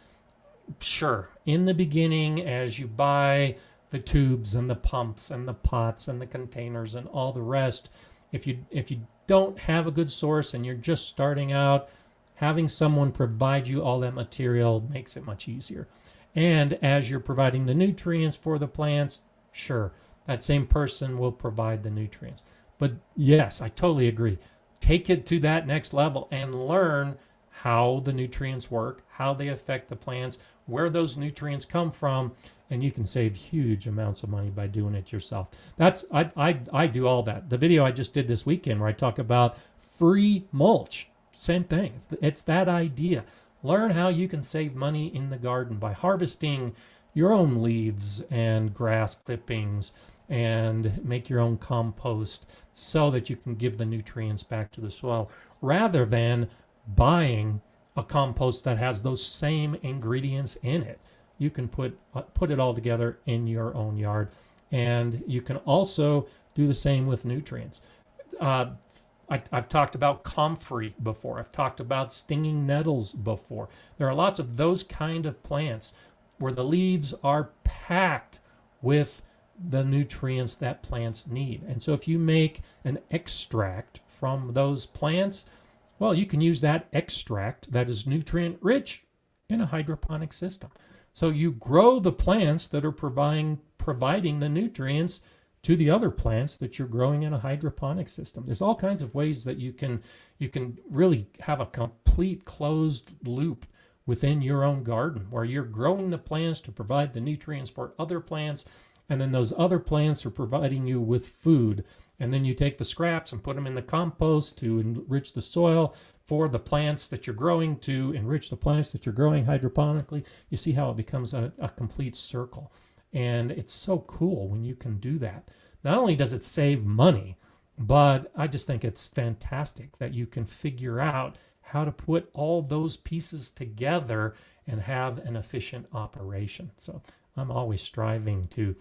Sure. In the beginning, as you buy the tubes and the pumps and the pots and the containers and all the rest, if you don't have a good source and you're just starting out, having someone provide you all that material makes it much easier. And as you're providing the nutrients for the plants, sure, that same person will provide the nutrients. But yes, I totally agree. Take it to that next level and learn how the nutrients work, how they affect the plants, where those nutrients come from, and you can save huge amounts of money by doing it yourself. I do all that. The video I just did this weekend where I talk about free mulch, same thing. It's that idea. Learn how you can save money in the garden by harvesting your own leaves and grass clippings and make your own compost so that you can give the nutrients back to the soil rather than buying a compost that has those same ingredients in it. You can put it all together in your own yard, and you can also do the same with nutrients. I've talked about comfrey before. I've talked about stinging nettles before. There are lots of those kind of plants where the leaves are packed with the nutrients that plants need. And so if you make an extract from those plants, well, you can use that extract that is nutrient rich in a hydroponic system. So you grow the plants that are providing the nutrients to the other plants that you're growing in a hydroponic system. There's all kinds of ways that you can really have a complete closed loop within your own garden where you're growing the plants to provide the nutrients for other plants, and then those other plants are providing you with food. And then you take the scraps and put them in the compost to enrich the soil for the plants that you're growing, to enrich the plants that you're growing hydroponically. You see how it becomes a complete circle. And it's so cool when you can do that. Not only does it save money, but I just think it's fantastic that you can figure out how to put all those pieces together and have an efficient operation. So I'm always striving to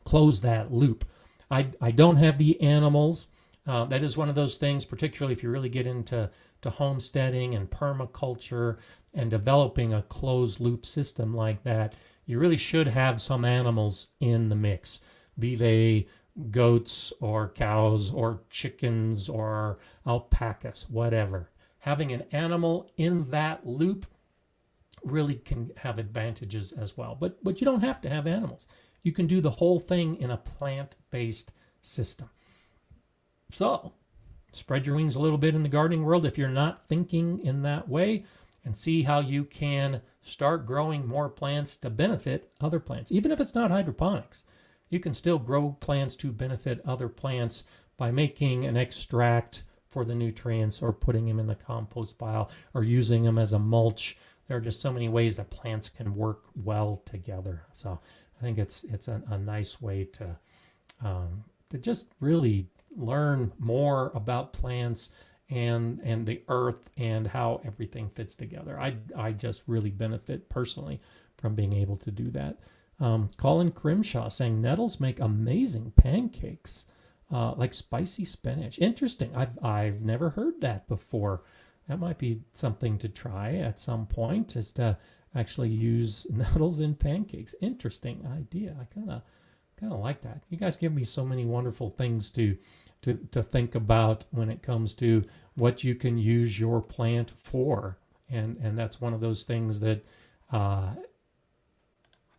close that loop. I don't have the animals. That is one of those things, particularly if you really get into homesteading and permaculture and developing a closed loop system like that, you really should have some animals in the mix, be they goats or cows or chickens or alpacas, whatever. Having an animal in that loop really can have advantages as well. But you don't have to have animals. You can do the whole thing in a plant-based system. So, spread your wings a little bit in the gardening world if you're not thinking in that way, and see how you can start growing more plants to benefit other plants. Even if it's not hydroponics, you can still grow plants to benefit other plants by making an extract for the nutrients or putting them in the compost pile or using them as a mulch. There are just so many ways that plants can work well together. So I think it's a nice way to just really learn more about plants and the earth and how everything fits together. I just really benefit personally from being able to do that. Colin Crimshaw saying nettles make amazing pancakes, like spicy spinach. Interesting. I've never heard that before. That might be something to try at some point, is to actually use nettles in pancakes. Interesting idea. I kind of like that. You guys give me so many wonderful things to think about when it comes to what you can use your plant for, and that's one of those things that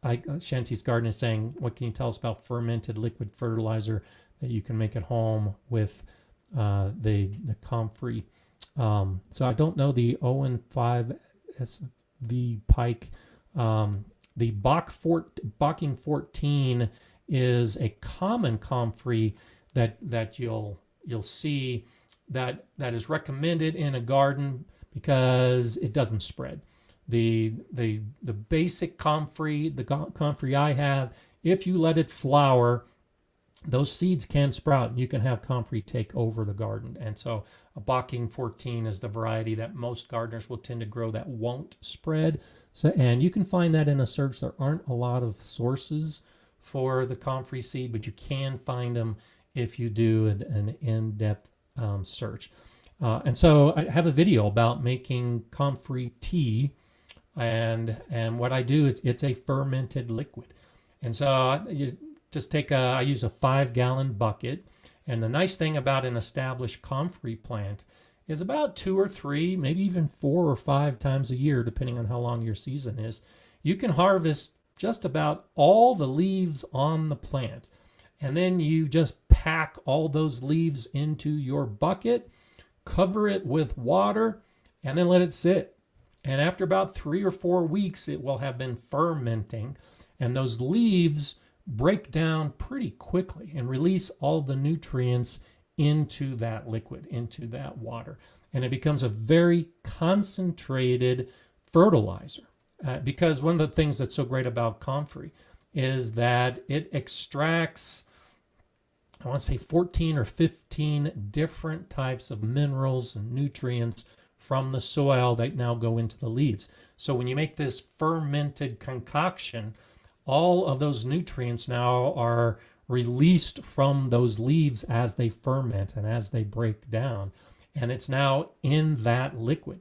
Shanti's Garden is saying, what can you tell us about fermented liquid fertilizer that you can make at home with the Comfrey? So I don't know the Owen 5 SV Pike. The Bocking 14 is a common comfrey that you'll see that is recommended in a garden because it doesn't spread. The basic comfrey, the comfrey I have, if you let it flower, those seeds can sprout and you can have comfrey take over the garden. And so a Bocking 14 is the variety that most gardeners will tend to grow that won't spread. So, and you can find that in a search. There aren't a lot of sources for the comfrey seed, but you can find them if you do an in-depth search. And so I have a video about making comfrey tea, and what I do is it's a fermented liquid. And so I use a 5-gallon bucket. And the nice thing about an established comfrey plant is about 2 or 3, maybe even 4 or 5 times a year, depending on how long your season is, you can harvest just about all the leaves on the plant. And then you just pack all those leaves into your bucket, cover it with water, and then let it sit. And after about 3 or 4 weeks, it will have been fermenting, and those leaves break down pretty quickly and release all the nutrients into that liquid, into that water. And it becomes a very concentrated fertilizer. Because one of the things that's so great about Comfrey is that it extracts, I want to say 14 or 15 different types of minerals and nutrients from the soil that now go into the leaves. So when you make this fermented concoction, all of those nutrients now are released from those leaves as they ferment and as they break down. And it's now in that liquid.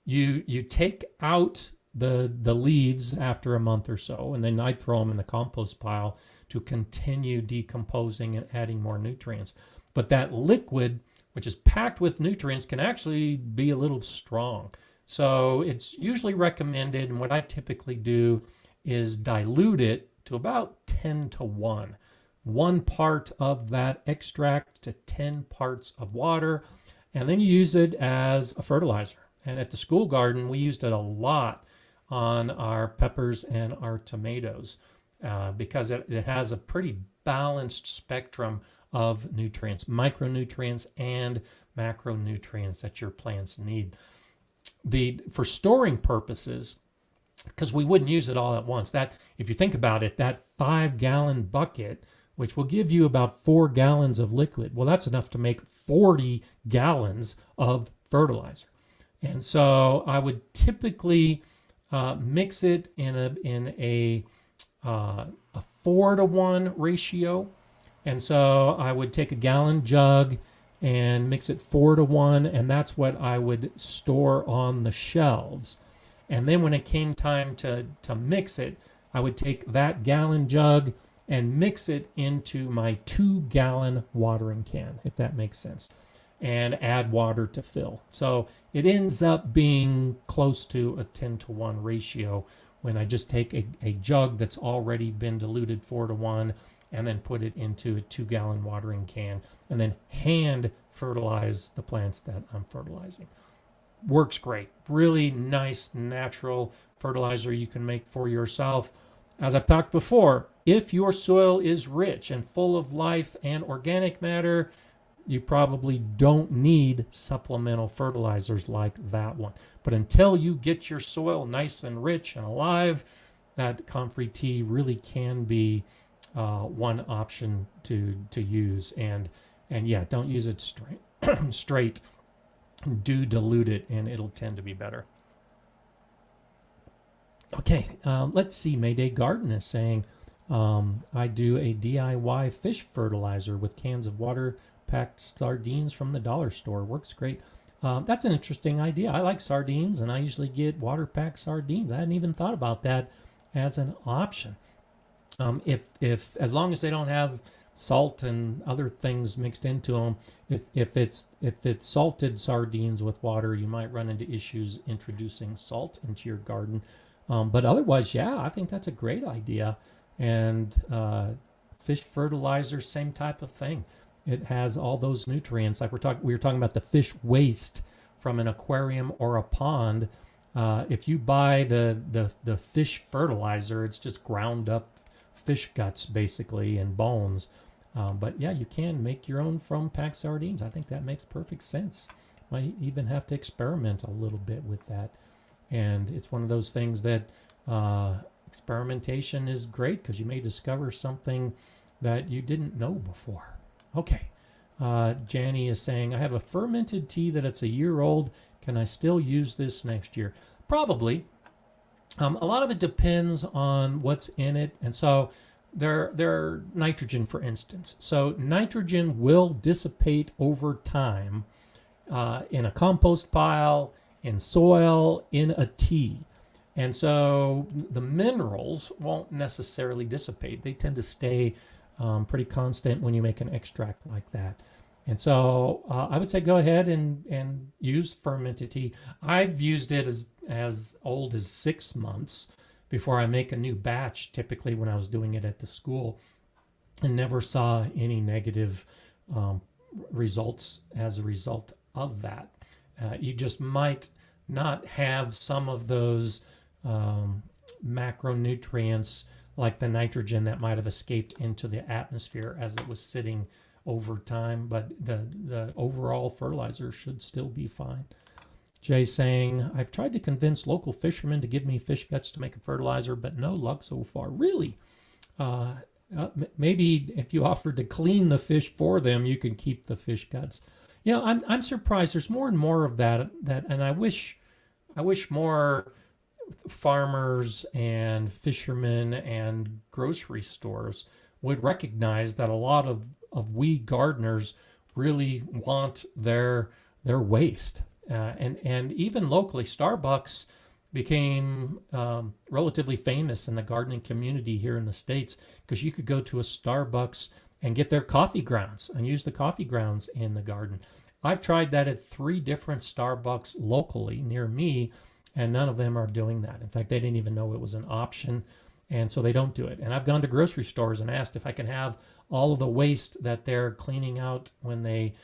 You take out the leaves after a month or so, and then I'd throw them in the compost pile to continue decomposing and adding more nutrients. But that liquid, which is packed with nutrients, can actually be a little strong. So it's usually recommended, and what I typically do is dilute it to about 10 to 1. 1 part of that extract to 10 parts of water, and then you use it as a fertilizer. And at the school garden, we used it a lot on our peppers and our tomatoes because it has a pretty balanced spectrum of nutrients, micronutrients and macronutrients that your plants need. For storing purposes, because we wouldn't use it all at once. That, if you think about it, that 5-gallon bucket, which will give you about 4 gallons of liquid, well, that's enough to make 40 gallons of fertilizer. And so I would typically mix it in a 4-to-1 ratio. And so I would take a gallon jug and mix it 4-to-1, and that's what I would store on the shelves. And then when it came time to mix it, I would take that gallon jug and mix it into my 2-gallon watering can, if that makes sense, and add water to fill. So it ends up being close to a 10-to-1 ratio when I just take a jug that's already been diluted 4-to-1 and then put it into a 2-gallon watering can and then hand fertilize the plants that I'm fertilizing. Works great. Really nice natural fertilizer you can make for yourself. As I've talked before, if your soil is rich and full of life and organic matter, you probably don't need supplemental fertilizers like that one. But until you get your soil nice and rich and alive, that Comfrey tea really can be one option to use. And yeah, don't use it straight. Do dilute it, and it'll tend to be better. Okay, let's see. Mayday Garden is saying, I do a DIY fish fertilizer with cans of water-packed sardines from the dollar store. Works great. That's an interesting idea. I like sardines, and I usually get water-packed sardines. I hadn't even thought about that as an option. If as long as they don't have salt and other things mixed into them, if it's salted sardines with water, you might run into issues introducing salt into your garden. But otherwise, yeah, I think that's a great idea. And fish fertilizer, same type of thing. It has all those nutrients. Like we were talking about the fish waste from an aquarium or a pond. If you buy the fish fertilizer, it's just ground up fish guts basically and bones. But yeah, you can make your own from packed sardines. I think that makes perfect sense. Might even have to experiment a little bit with that. And it's one of those things that experimentation is great because you may discover something that you didn't know before. Okay. Janny is saying, I have a fermented tea that it's a year old. Can I still use this next year? Probably. A lot of it depends on what's in it. And so there nitrogen, for instance. So nitrogen will dissipate over time in a compost pile, in soil, in a tea. And so the minerals won't necessarily dissipate. They tend to stay pretty constant when you make an extract like that. And so I would say go ahead and use fermented tea. I've used it as old as 6 months before I make a new batch, typically when I was doing it at the school, and never saw any negative results as a result of that. You just might not have some of those macronutrients like the nitrogen that might have escaped into the atmosphere as it was sitting over time, but the overall fertilizer should still be fine. Jay saying, I've tried to convince local fishermen to give me fish guts to make a fertilizer, but no luck so far. Really? Maybe if you offered to clean the fish for them, you can keep the fish guts. You know, I'm surprised. There's more and more of that, and I wish more farmers and fishermen and grocery stores would recognize that a lot of we gardeners really want their waste. And even locally, Starbucks became relatively famous in the gardening community here in the States because you could go to a Starbucks and get their coffee grounds and use the coffee grounds in the garden. I've tried that at 3 different Starbucks locally near me, and none of them are doing that. In fact, they didn't even know it was an option, and so they don't do it. And I've gone to grocery stores and asked if I can have all of the waste that they're cleaning out when they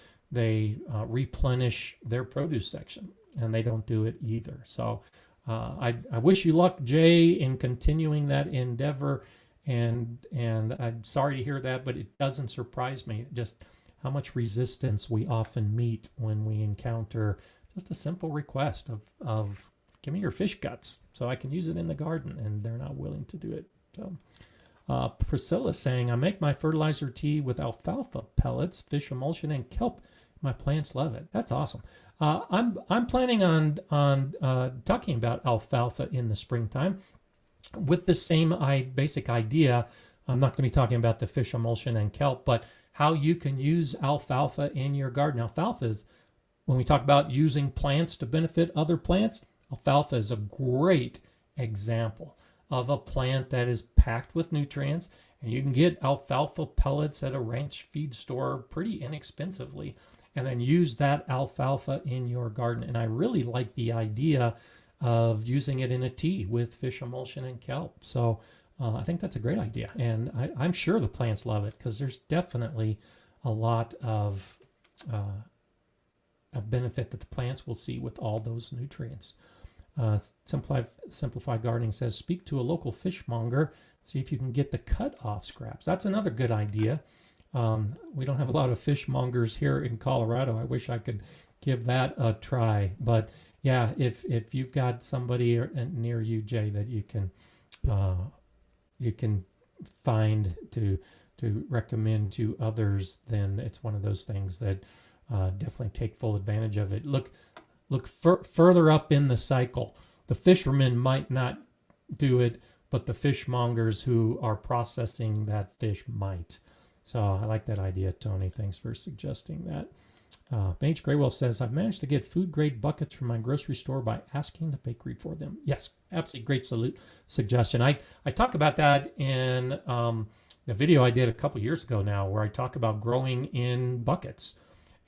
replenish their produce section, and they don't do it either. So I wish you luck, Jay, in continuing that endeavor, and I'm sorry to hear that, but it doesn't surprise me just how much resistance we often meet when we encounter just a simple request of give me your fish guts so I can use it in the garden, and they're not willing to do it. So Priscilla saying, I make my fertilizer tea with alfalfa pellets, fish emulsion, and kelp. My plants love it. That's awesome. I'm planning on talking about alfalfa in the springtime with the same basic idea. I'm not going to be talking about the fish emulsion and kelp, but how you can use alfalfa in your garden. Alfalfa is, when we talk about using plants to benefit other plants, alfalfa is a great example of a plant that is packed with nutrients, and you can get alfalfa pellets at a ranch feed store pretty inexpensively, and then use that alfalfa in your garden. And I really like the idea of using it in a tea with fish emulsion and kelp. So I think that's a great idea, and I'm sure the plants love it because there's definitely a lot of benefit that the plants will see with all those nutrients. Simplified Gardening says, speak to a local fishmonger, see if you can get the cut-off scraps. That's another good idea. We don't have a lot of fishmongers here in Colorado. I wish I could give that a try. But yeah, if you've got somebody near you, Jay, that you can find to recommend to others, then it's one of those things that definitely take full advantage of it. Look further up in the cycle. The fishermen might not do it, but the fishmongers who are processing that fish might. So I like that idea, Tony. Thanks for suggesting that. Mage Graywolf says, I've managed to get food-grade buckets from my grocery store by asking the bakery for them. Yes, absolutely great suggestion. I talk about that in the video I did a couple years ago now, where I talk about growing in buckets.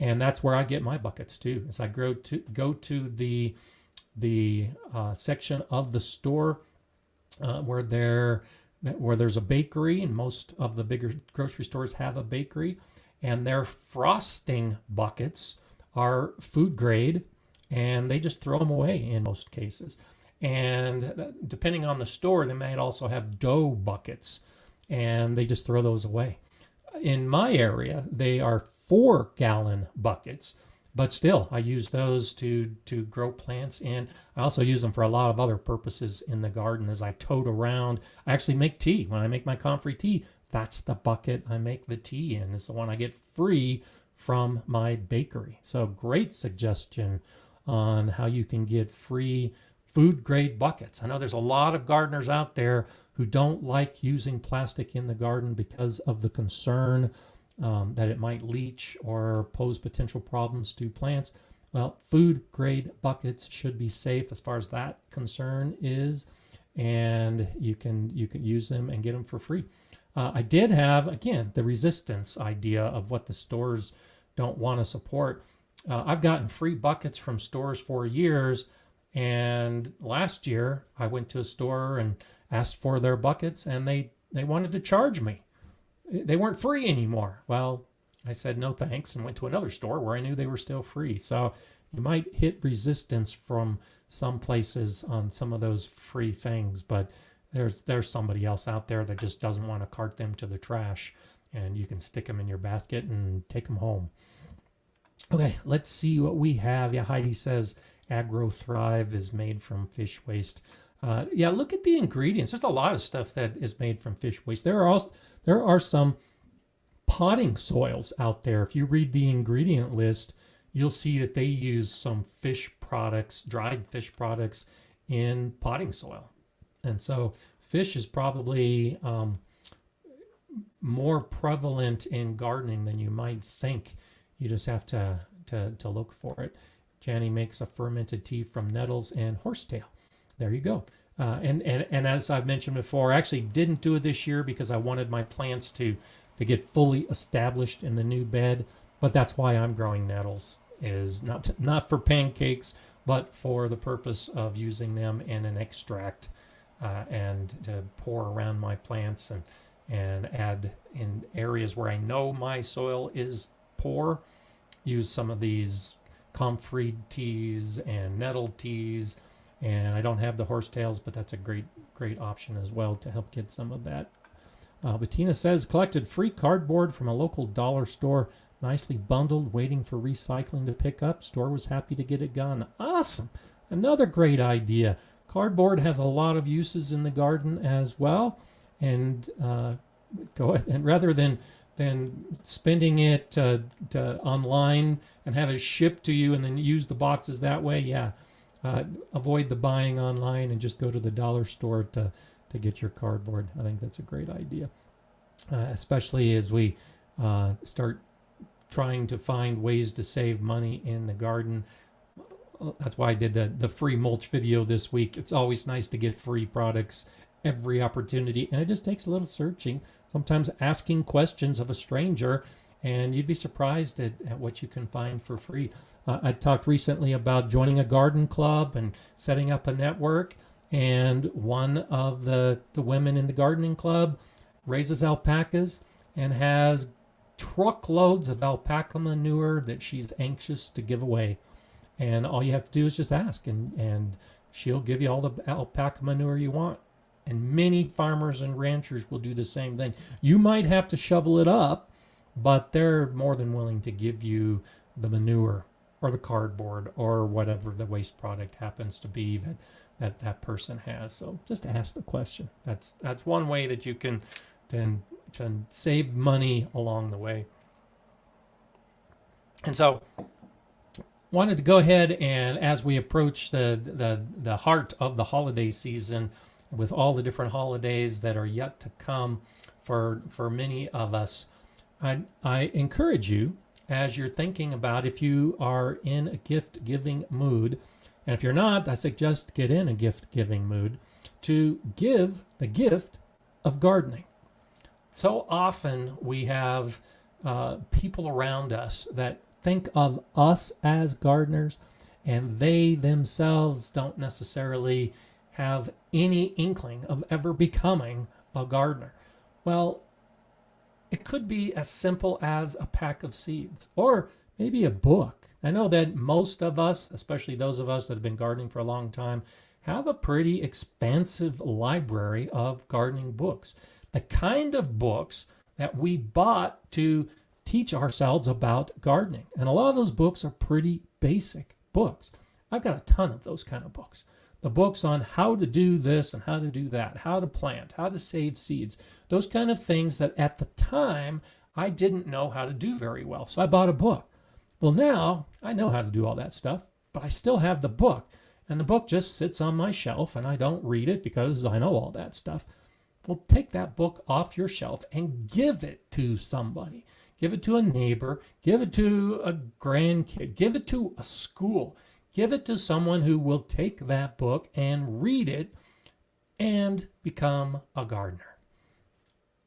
And that's where I get my buckets too. As I go to the section of the store where there's a bakery, and most of the bigger grocery stores have a bakery, and their frosting buckets are food grade, and they just throw them away in most cases. And depending on the store, they might also have dough buckets, and they just throw those away. In my area, they are 4-gallon buckets, but still, I use those to grow plants, and I also use them for a lot of other purposes in the garden as I tote around. I actually make tea. When I make my Comfrey tea, that's the bucket I make the tea in. It's the one I get free from my bakery. So great suggestion on how you can get free food-grade buckets. I know there's a lot of gardeners out there who don't like using plastic in the garden because of the concern that it might leach or pose potential problems to plants. Well, food-grade buckets should be safe as far as that concern is, and you can use them and get them for free. I did have, again, the resistance idea of what the stores don't want to support. I've gotten free buckets from stores for years, and last year I went to a store and asked for their buckets, and they wanted to charge me. They weren't free anymore. Well, I said no thanks and went to another store where I knew they were still free. So you might hit resistance from some places on some of those free things, but there's somebody else out there that just doesn't want to cart them to the trash, and you can stick them in your basket and take them home. Okay, let's see what we have. Yeah, Heidi says Agro Thrive is made from fish waste. Yeah, look at the ingredients. There's a lot of stuff that is made from fish waste. There are some potting soils out there. If you read the ingredient list, you'll see that they use some fish products, dried fish products, in potting soil. And so fish is probably more prevalent in gardening than you might think. You just have to look for it. Janny makes a fermented tea from nettles and horsetail. There you go. And as I've mentioned before, I actually didn't do it this year because I wanted my plants to get fully established in the new bed. But that's why I'm growing nettles, is not for pancakes, but for the purpose of using them in an extract and to pour around my plants and add in areas where I know my soil is poor. Use some of these Comfrey teas and nettle teas. And I don't have the horsetails, but that's a great option as well to help get some of that. Bettina says, collected free cardboard from a local dollar store, nicely bundled, waiting for recycling to pick up. Store was happy to get it gone. Awesome. Another great idea. Cardboard has a lot of uses in the garden as well. And go ahead, and rather than spending it online and have it shipped to you and then use the boxes that way, yeah. Avoid the buying online and just go to the dollar store to get your cardboard. I think that's a great idea, especially as we start trying to find ways to save money in the garden. That's why I did the free mulch video this week. It's always nice to get free products every opportunity, and it just takes a little searching, sometimes asking questions of a stranger, and you'd be surprised at what you can find for free. I talked recently about joining a garden club and setting up a network, and one of the women in the gardening club raises alpacas and has truckloads of alpaca manure that she's anxious to give away. And all you have to do is just ask, and she'll give you all the alpaca manure you want. And many farmers and ranchers will do the same thing. You might have to shovel it up, but they're more than willing to give you the manure or the cardboard or whatever the waste product happens to be that person has. So just ask the question. That's one way that you can save money along the way. And so wanted to go ahead, and as we approach the heart of the holiday season, with all the different holidays that are yet to come for many of us, I encourage you, as you're thinking about if you are in a gift-giving mood, and if you're not, I suggest get in a gift-giving mood, to give the gift of gardening. So often we have people around us that think of us as gardeners, and they themselves don't necessarily have any inkling of ever becoming a gardener. Well, it could be as simple as a pack of seeds or maybe a book. I know that most of us, especially those of us that have been gardening for a long time, have a pretty expansive library of gardening books. The kind of books that we bought to teach ourselves about gardening. And a lot of those books are pretty basic books. I've got a ton of those kind of books. The books on how to do this and how to do that, how to plant, how to save seeds, those kind of things that at the time I didn't know how to do very well. So I bought a book. Well, now I know how to do all that stuff, but I still have the book. And the book just sits on my shelf and I don't read it because I know all that stuff. Well, take that book off your shelf and give it to somebody. Give it to a neighbor, give it to a grandkid, give it to a school. Give it to someone who will take that book and read it and become a gardener.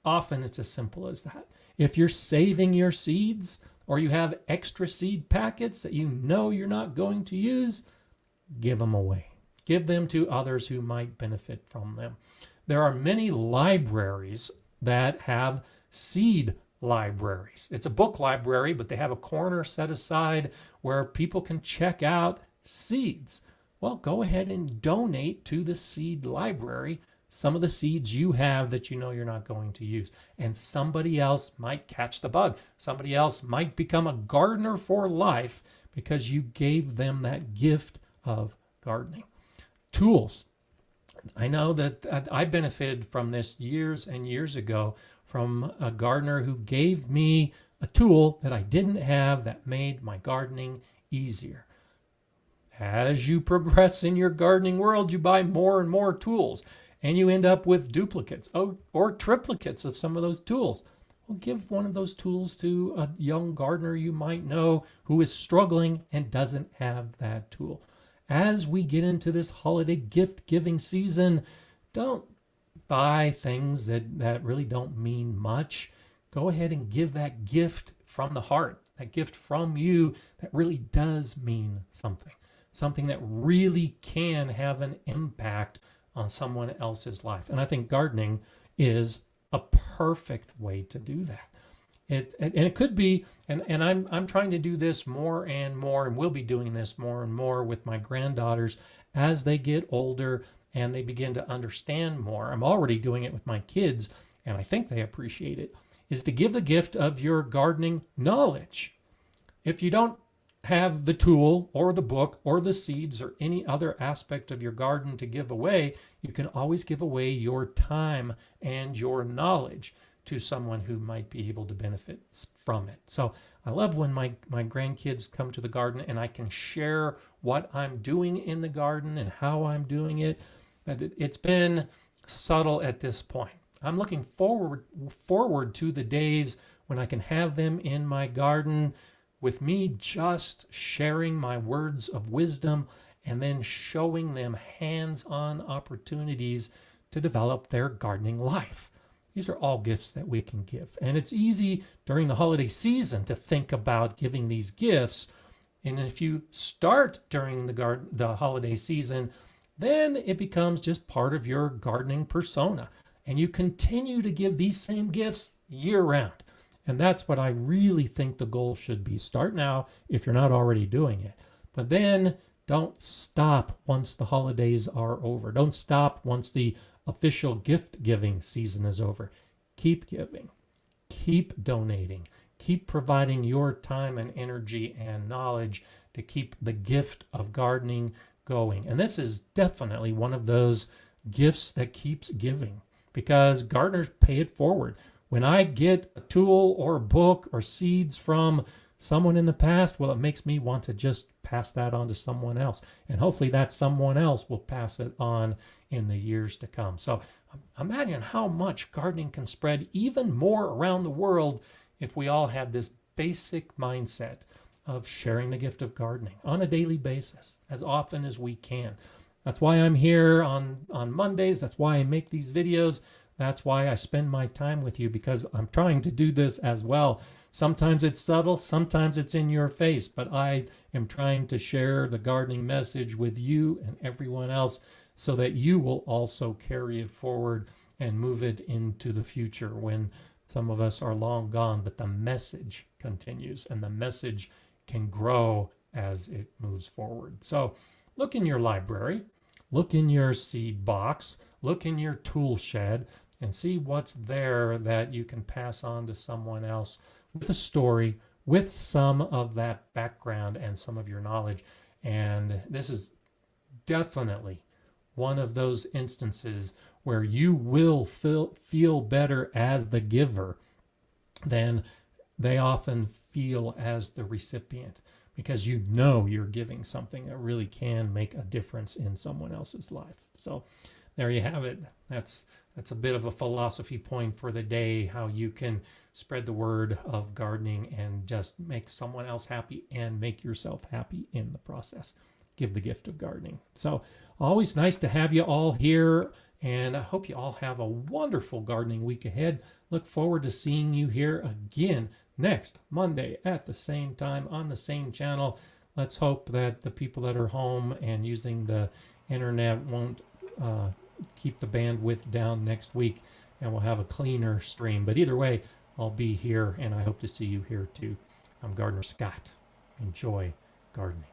Often it's as simple as that. If you're saving your seeds or you have extra seed packets that you know you're not going to use, give them away. Give them to others who might benefit from them. There are many libraries that have seed libraries. It's a book library, but they have a corner set aside where people can check out seeds. Well, go ahead and donate to the seed library some of the seeds you have that you know you're not going to use. And somebody else might catch the bug. Somebody else might become a gardener for life because you gave them that gift of gardening. Tools. I know that I benefited from this years and years ago from a gardener who gave me a tool that I didn't have that made my gardening easier. As you progress in your gardening world, you buy more and more tools, and you end up with duplicates or triplicates of some of those tools. Well, give one of those tools to a young gardener you might know who is struggling and doesn't have that tool. As we get into this holiday gift-giving season, don't buy things that really don't mean much. Go ahead and give that gift from the heart, that gift from you that really does mean something. Something that really can have an impact on someone else's life. And I think gardening is a perfect way to do that. It could be, and I'm trying to do this more and more, and will be doing this more and more with my granddaughters as they get older and they begin to understand more. I'm already doing it with my kids, and I think they appreciate it, is to give the gift of your gardening knowledge. If you don't have the tool or the book or the seeds or any other aspect of your garden to give away, you can always give away your time and your knowledge to someone who might be able to benefit from it. So I love when my grandkids come to the garden and I can share what I'm doing in the garden and how I'm doing it. But it's been subtle at this point. I'm looking forward to the days when I can have them in my garden with me just sharing my words of wisdom and then showing them hands-on opportunities to develop their gardening life. These are all gifts that we can give. And it's easy during the holiday season to think about giving these gifts. And if you start during the holiday season, then it becomes just part of your gardening persona. And you continue to give these same gifts year round. And that's what I really think the goal should be. Start now if you're not already doing it. But then don't stop once the holidays are over. Don't stop once the official gift giving season is over. Keep giving. Keep donating. Keep providing your time and energy and knowledge to keep the gift of gardening going. And this is definitely one of those gifts that keeps giving because gardeners pay it forward. When I get a tool or a book or seeds from someone in the past, well, it makes me want to just pass that on to someone else. And hopefully that someone else will pass it on in the years to come. So imagine how much gardening can spread even more around the world if we all had this basic mindset of sharing the gift of gardening on a daily basis, as often as we can. That's why I'm here on Mondays. That's why I make these videos. That's why I spend my time with you, because I'm trying to do this as well. Sometimes it's subtle, sometimes it's in your face, but I am trying to share the gardening message with you and everyone else so that you will also carry it forward and move it into the future when some of us are long gone, but the message continues and the message can grow as it moves forward. So look in your library, look in your seed box, look in your tool shed, and see what's there that you can pass on to someone else with a story, with some of that background and some of your knowledge. And this is definitely one of those instances where you will feel better as the giver than they often feel as the recipient, because you know you're giving something that really can make a difference in someone else's life. So there you have it. That's a bit of a philosophy point for the day, how you can spread the word of gardening and just make someone else happy and make yourself happy in the process. Give the gift of gardening. So always nice to have you all here, and I hope you all have a wonderful gardening week ahead. Look forward to seeing you here again next Monday at the same time on the same channel. Let's hope that the people that are home and using the internet won't keep the bandwidth down next week and we'll have a cleaner stream. But either way, I'll be here, and I hope to see you here too. I'm Gardener Scott. Enjoy gardening.